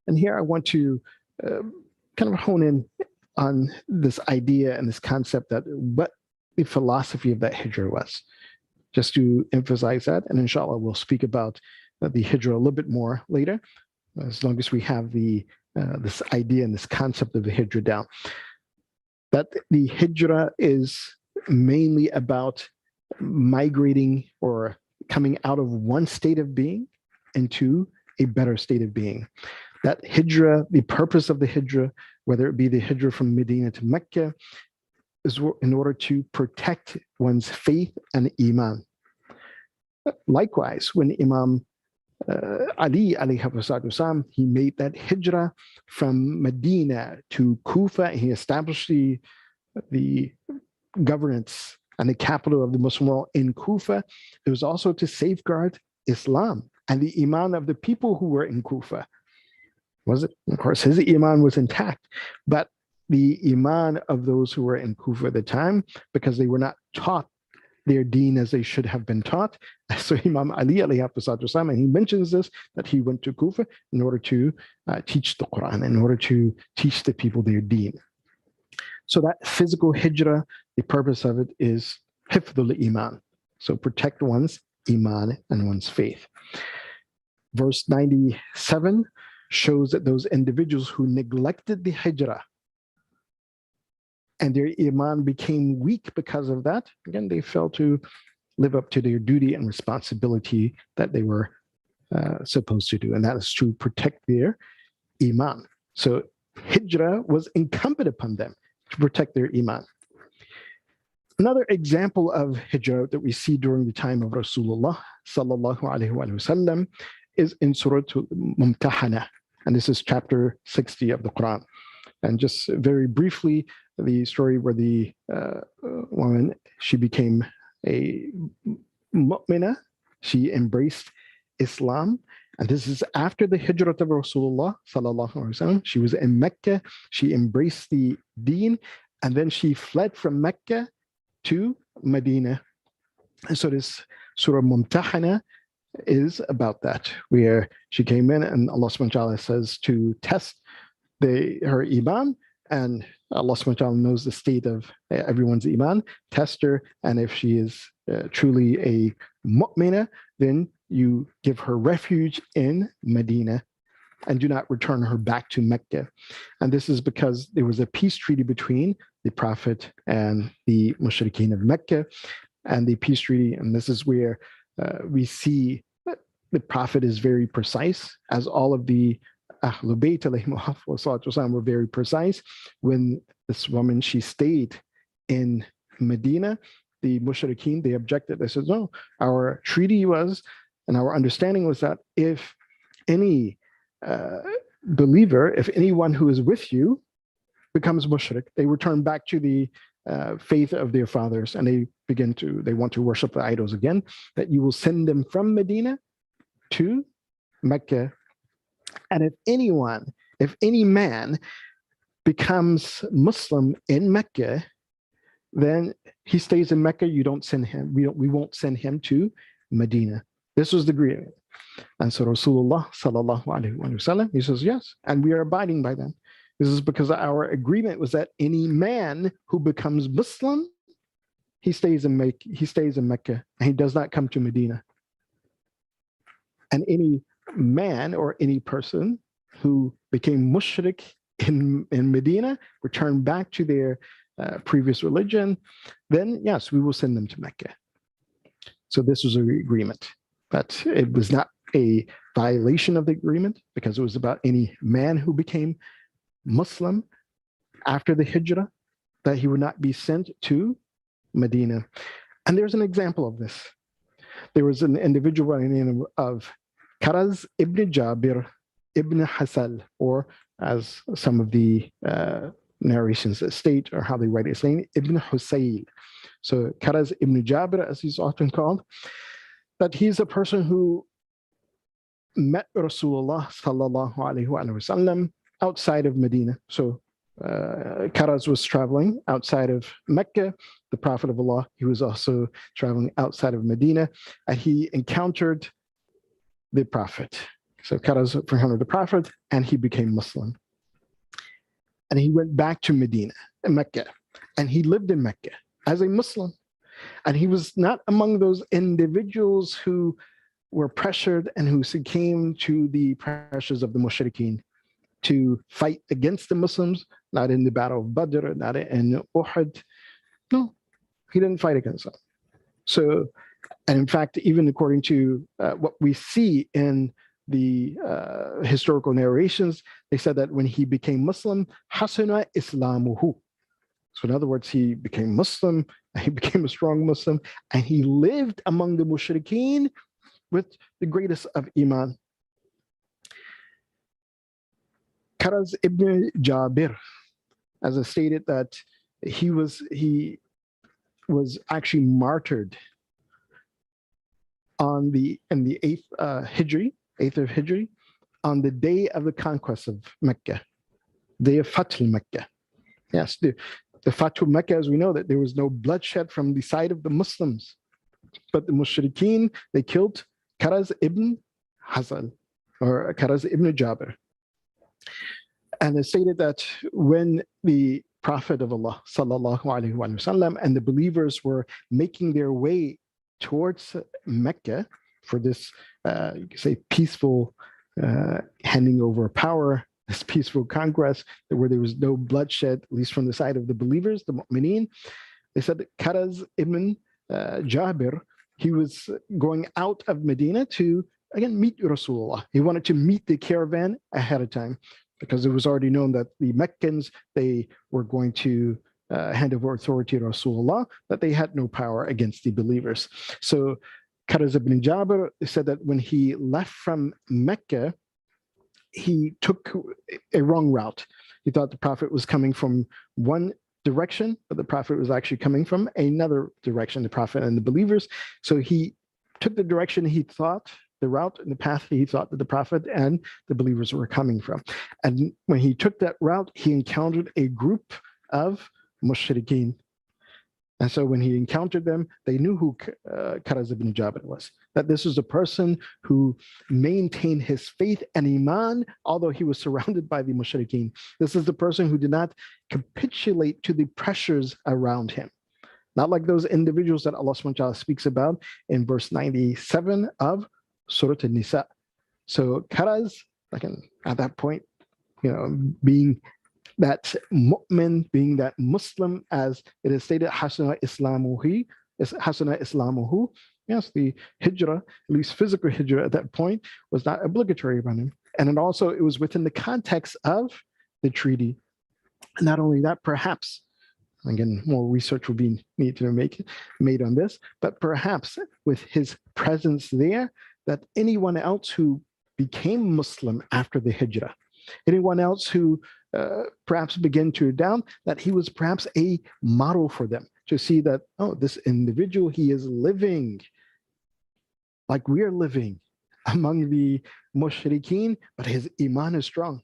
And here I want to kind of hone in on this idea and this concept that what the philosophy of that hijrah was. Just to emphasize that, and inshallah we'll speak about the hijrah a little bit more later, as long as we have this idea and this concept of the hijrah down. That the hijrah is mainly about migrating or coming out of one state of being into a better state of being. That hijrah, the purpose of the hijrah, whether it be the hijrah from Medina to Mecca, is in order to protect one's faith and iman. Likewise, when Imam Ali alayhi salam, he made that hijrah from Medina to Kufa, he established the governance and the capital of the Muslim world in Kufa. It was also to safeguard Islam and the iman of the people who were in Kufa. Was it? Of course, his iman was intact, but the iman of those who were in Kufa at the time, because they were not taught their deen as they should have been taught. So Imam Ali alayhi salam, and he mentions this, that he went to Kufa in order to teach the Quran, in order to teach the people their deen. So that physical hijrah, the purpose of it is hifdul iman. So protect one's iman and one's faith. Verse 97 shows that those individuals who neglected the hijrah and their iman became weak because of that, again, they failed to live up to their duty and responsibility that they were supposed to do, and that is to protect their iman. So hijrah was incumbent upon them to protect their iman. Another example of hijrah that we see during the time of Rasulullah sallallahu alaihi wasallam is in Surah Mumtahana, and this is chapter 60 of the Quran. And just very briefly, the story where the woman, she became a mu'mina, she embraced Islam, and this is after the hijrah of Rasulullah sallallahu alaihi wasallam. She was in Mecca, she embraced the deen, and then she fled from Mecca to Medina. And so this Surah Mumtahana is about that, where she came in and Allah subhanahu wa ta'ala says to test her iman, and Allah subhanahu wa ta'ala knows the state of everyone's iman, test her, and if she is truly a mu'mina, then you give her refuge in Medina and do not return her back to Mecca. And this is because there was a peace treaty between the Prophet and the mushrikeen of Mecca, and the peace treaty, and this is where we see the Prophet is very precise, as all of the Ahlul Bayt alayhim were very precise. When this woman, she stayed in Medina, the mushrikeen, they objected. They said, no, our treaty was, and our understanding was that if any believer, if anyone who is with you becomes mushrik, they return back to the faith of their fathers, and they want to worship the idols again, that you will send them from Medina to Mecca. And if any man becomes Muslim in Mecca, then he stays in Mecca. You don't send him. We won't send him to Medina. This was the agreement. And so Rasulullah sallallahu alaihi wasallam, he says, yes, and we are abiding by them. This is because our agreement was that any man who becomes Muslim, he stays in Mecca, and he does not come to Medina. And any man or any person who became mushrik in Medina, returned back to their previous religion, then yes, we will send them to Mecca. So this was an agreement, but it was not a violation of the agreement, because it was about any man who became Muslim after the hijrah, that he would not be sent to Medina. And there's an example of this. There was an individual by the name of Karaz ibn Jabir ibn Hasal, or as some of the narrations state, or how they write it, saying Ibn Husayl. So Karaz ibn Jabir, as he's often called, that he's a person who met Rasulullah sallallahu alaihi wasallam outside of Medina. So Karaz was traveling outside of Mecca. The Prophet of Allah, he was also traveling outside of Medina, and he encountered the Prophet. So Karaz encountered the Prophet, and he became Muslim. And he went back to Medina, Mecca, and he lived in Mecca as a Muslim. And he was not among those individuals who were pressured and who succumbed to the pressures of the mushrikeen to fight against the Muslims, not in the Battle of Badr, not in Uhud. No, he didn't fight against them. So, and in fact, even according to what we see in the historical narrations, they said that when he became Muslim, hasuna islamuhu. So in other words, he became Muslim, he became a strong Muslim, and he lived among the mushrikeen with the greatest of Iman. Karaz ibn Jabir, as I stated, that he was actually martyred in the 8th of Hijri, on the day of the conquest of Mecca, day of Fath Mecca. Yes, the Fath Mecca, as we know, that there was no bloodshed from the side of the Muslims, but the mushrikeen, they killed Karaz ibn Hazal, or Karaz ibn Jabir. And it stated that when the Prophet of Allah, sallallahu alaihi wasallam, and the believers were making their way towards Mecca for this, you could say, peaceful handing over power, this peaceful conquest, where there was no bloodshed, at least from the side of the believers, the mu'mineen. They said that Karaz ibn Jabir, he was going out of Medina to, again, meet Rasulullah. He wanted to meet the caravan ahead of time, because it was already known that the Meccans, they were going to hand over authority to Rasulullah, that they had no power against the believers. So Karaz ibn Jabir said that when he left from Mecca, he took a wrong route. He thought the Prophet was coming from one direction, but the Prophet was actually coming from another direction, the Prophet and the believers. So he took the direction he thought, the route and the path he thought that the Prophet and the believers were coming from. And when he took that route, he encountered a group of mushrikeen. And so when he encountered them, they knew who Karaz ibn Jabir was, that this was a person who maintained his faith and Iman, although he was surrounded by the mushrikeen. This is the person who did not capitulate to the pressures around him. Not like those individuals that Allah subhanahu wa ta'ala speaks about in verse 97 of Surah An-Nisa. So Karaz, like at that point, being that mu'min, being that Muslim, as it is stated, hasuna islamuhu, yes, the hijrah, at least physical hijrah at that point, was not obligatory upon him. And it was within the context of the treaty. And not only that, perhaps, again, more research will be needed to be made on this, but perhaps with his presence there, that anyone else who became Muslim after the hijrah, anyone else who perhaps began to down, that he was perhaps a model for them to see that, oh, this individual, he is living like we are living among the mushrikeen, but his Iman is strong.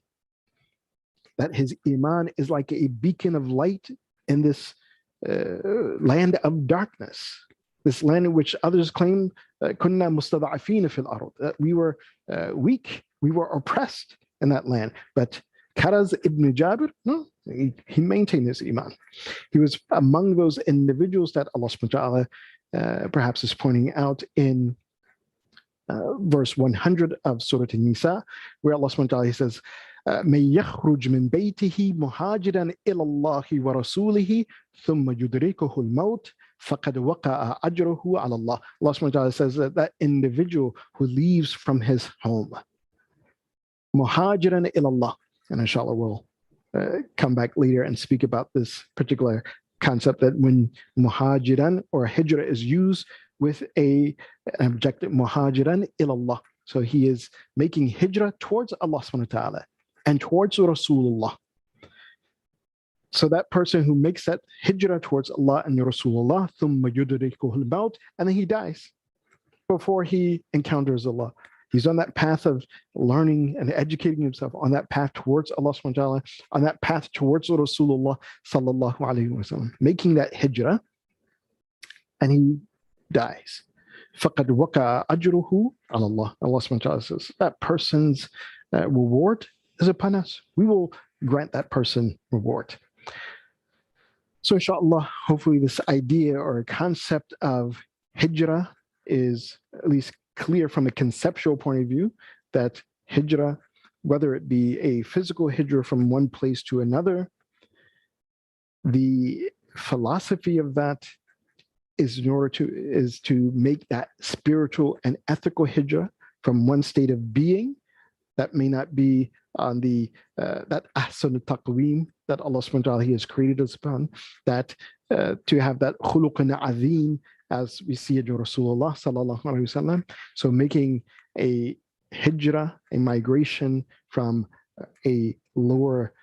That his Iman is like a beacon of light in this land of darkness, this land in which others claim kunna mustada'afina fil ard, that we were weak, we were oppressed in that land. But Karaz ibn Jabir, no, he maintained his Iman. He was among those individuals that Allah subhanahu wa ta'ala perhaps is pointing out in verse 100 of Surah An-Nisa, where Allah subhanahu wa ta'ala says, من يخرج من بيته مهاجرا إلى الله ورسوله ثم يدركه الموت فقد وقع أجره على الله. Allah subhanahu wa ta'ala says that individual who leaves from his home, muhajiran ilallah, and inshallah we'll come back later and speak about this particular concept, that when muhajiran or hijrah is used with an objective, muhajiran ilallah, so he is making hijrah towards Allah subhanahu wa ta'ala and towards Rasulullah. So that person who makes that hijrah towards Allah and Rasulullah, ثُمَّ يُدْرِكُهُ الْمَوْتِ, and then he dies before he encounters Allah. He's on that path of learning and educating himself, on that path towards Allah subhanahu wa ta'ala, on that path towards Rasulullah sallallahu alayhi wa sallam, making that hijrah, and he dies. فَقَدْ وَقَعَ أَجْرُهُ عَلَى اللَّهِ. Allah subhanahu wa ta'ala says that person's reward is upon us. We will grant that person reward. So inshallah, hopefully this idea or concept of hijrah is at least clear from a conceptual point of view, that hijrah, whether it be a physical hijrah from one place to another, the philosophy of that is to make that spiritual and ethical hijrah from one state of being that may not be on the that ahsan taqweem that Allah subhanahu wa ta'ala has created us upon, that to have that khuluqan azim as we see it in Rasulullah sallallahu alaihi wasallam. So making a hijrah, a migration from a lower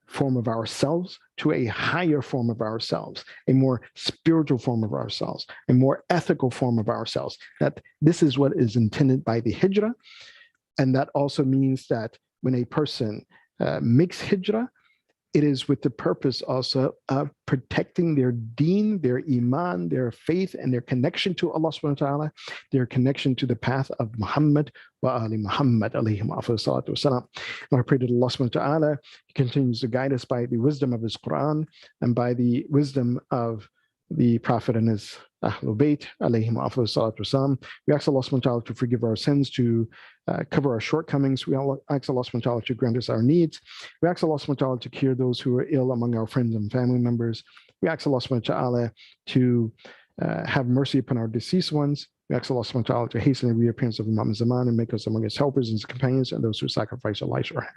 form of ourselves to a higher form of ourselves, a more spiritual form of ourselves, a more ethical form of ourselves. That this is what is intended by the hijrah. And that also means that when a person makes hijrah, it is with the purpose also of protecting their deen, their iman, their faith, and their connection to Allah subhanahu wa ta'ala, their connection to the path of Muhammad wa ali Muhammad alayhim salatu wasalam. And I pray that Allah subhanahu wa ta'ala continues to guide us by the wisdom of his Quran and by the wisdom of the Prophet and his Ahlul Bayt alayhim salatu wasalam. We ask Allah subhanahu wa ta'ala to forgive our sins, to cover our shortcomings. We ask Allah subhanahu wa ta'ala to grant us our needs. We ask Allah subhanahu wa ta'ala to cure those who are ill among our friends and family members. We ask Allah subhanahu wa ta'ala to have mercy upon our deceased ones. We ask Allah subhanahu wa ta'ala to hasten the reappearance of Imam Zaman and make us among his helpers and his companions and those who sacrifice their lives for him.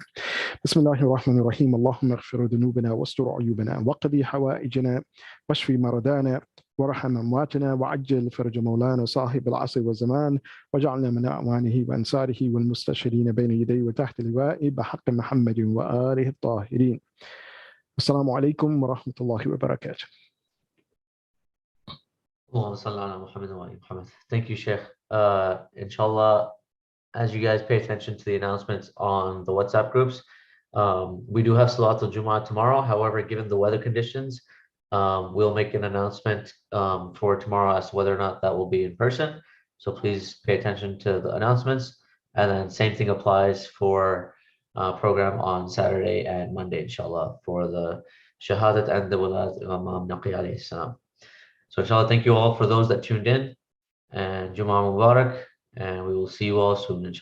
Bismillahir Rahmanir Rahim. Allahumma ighfir dhunubana wastur uyubana waqdi hawaijana washfi maradana وارحم أمواتنا وعجل فرج مولانا صاحب العصر والزمان واجعلنا من أعوانه وأنصاره والمستشهدين بين يديه وتحت لوائه بحق محمد وآله الطاهرين. السلام عليكم ورحمة الله وبركاته. Thank you, Sheikh. Inshallah, as you guys pay attention to the announcements on the WhatsApp groups, we do have Salatul Jummah tomorrow. However, given the weather conditions, we'll make an announcement for tomorrow as to whether or not that will be in person. So please pay attention to the announcements. And then same thing applies for program on Saturday and Monday, inshallah, for the Shahadat and the Walad Imam Naqi alayhi salam. So inshallah, thank you all for those that tuned in, and Jummah Mubarak, and we will see you all soon, inshallah.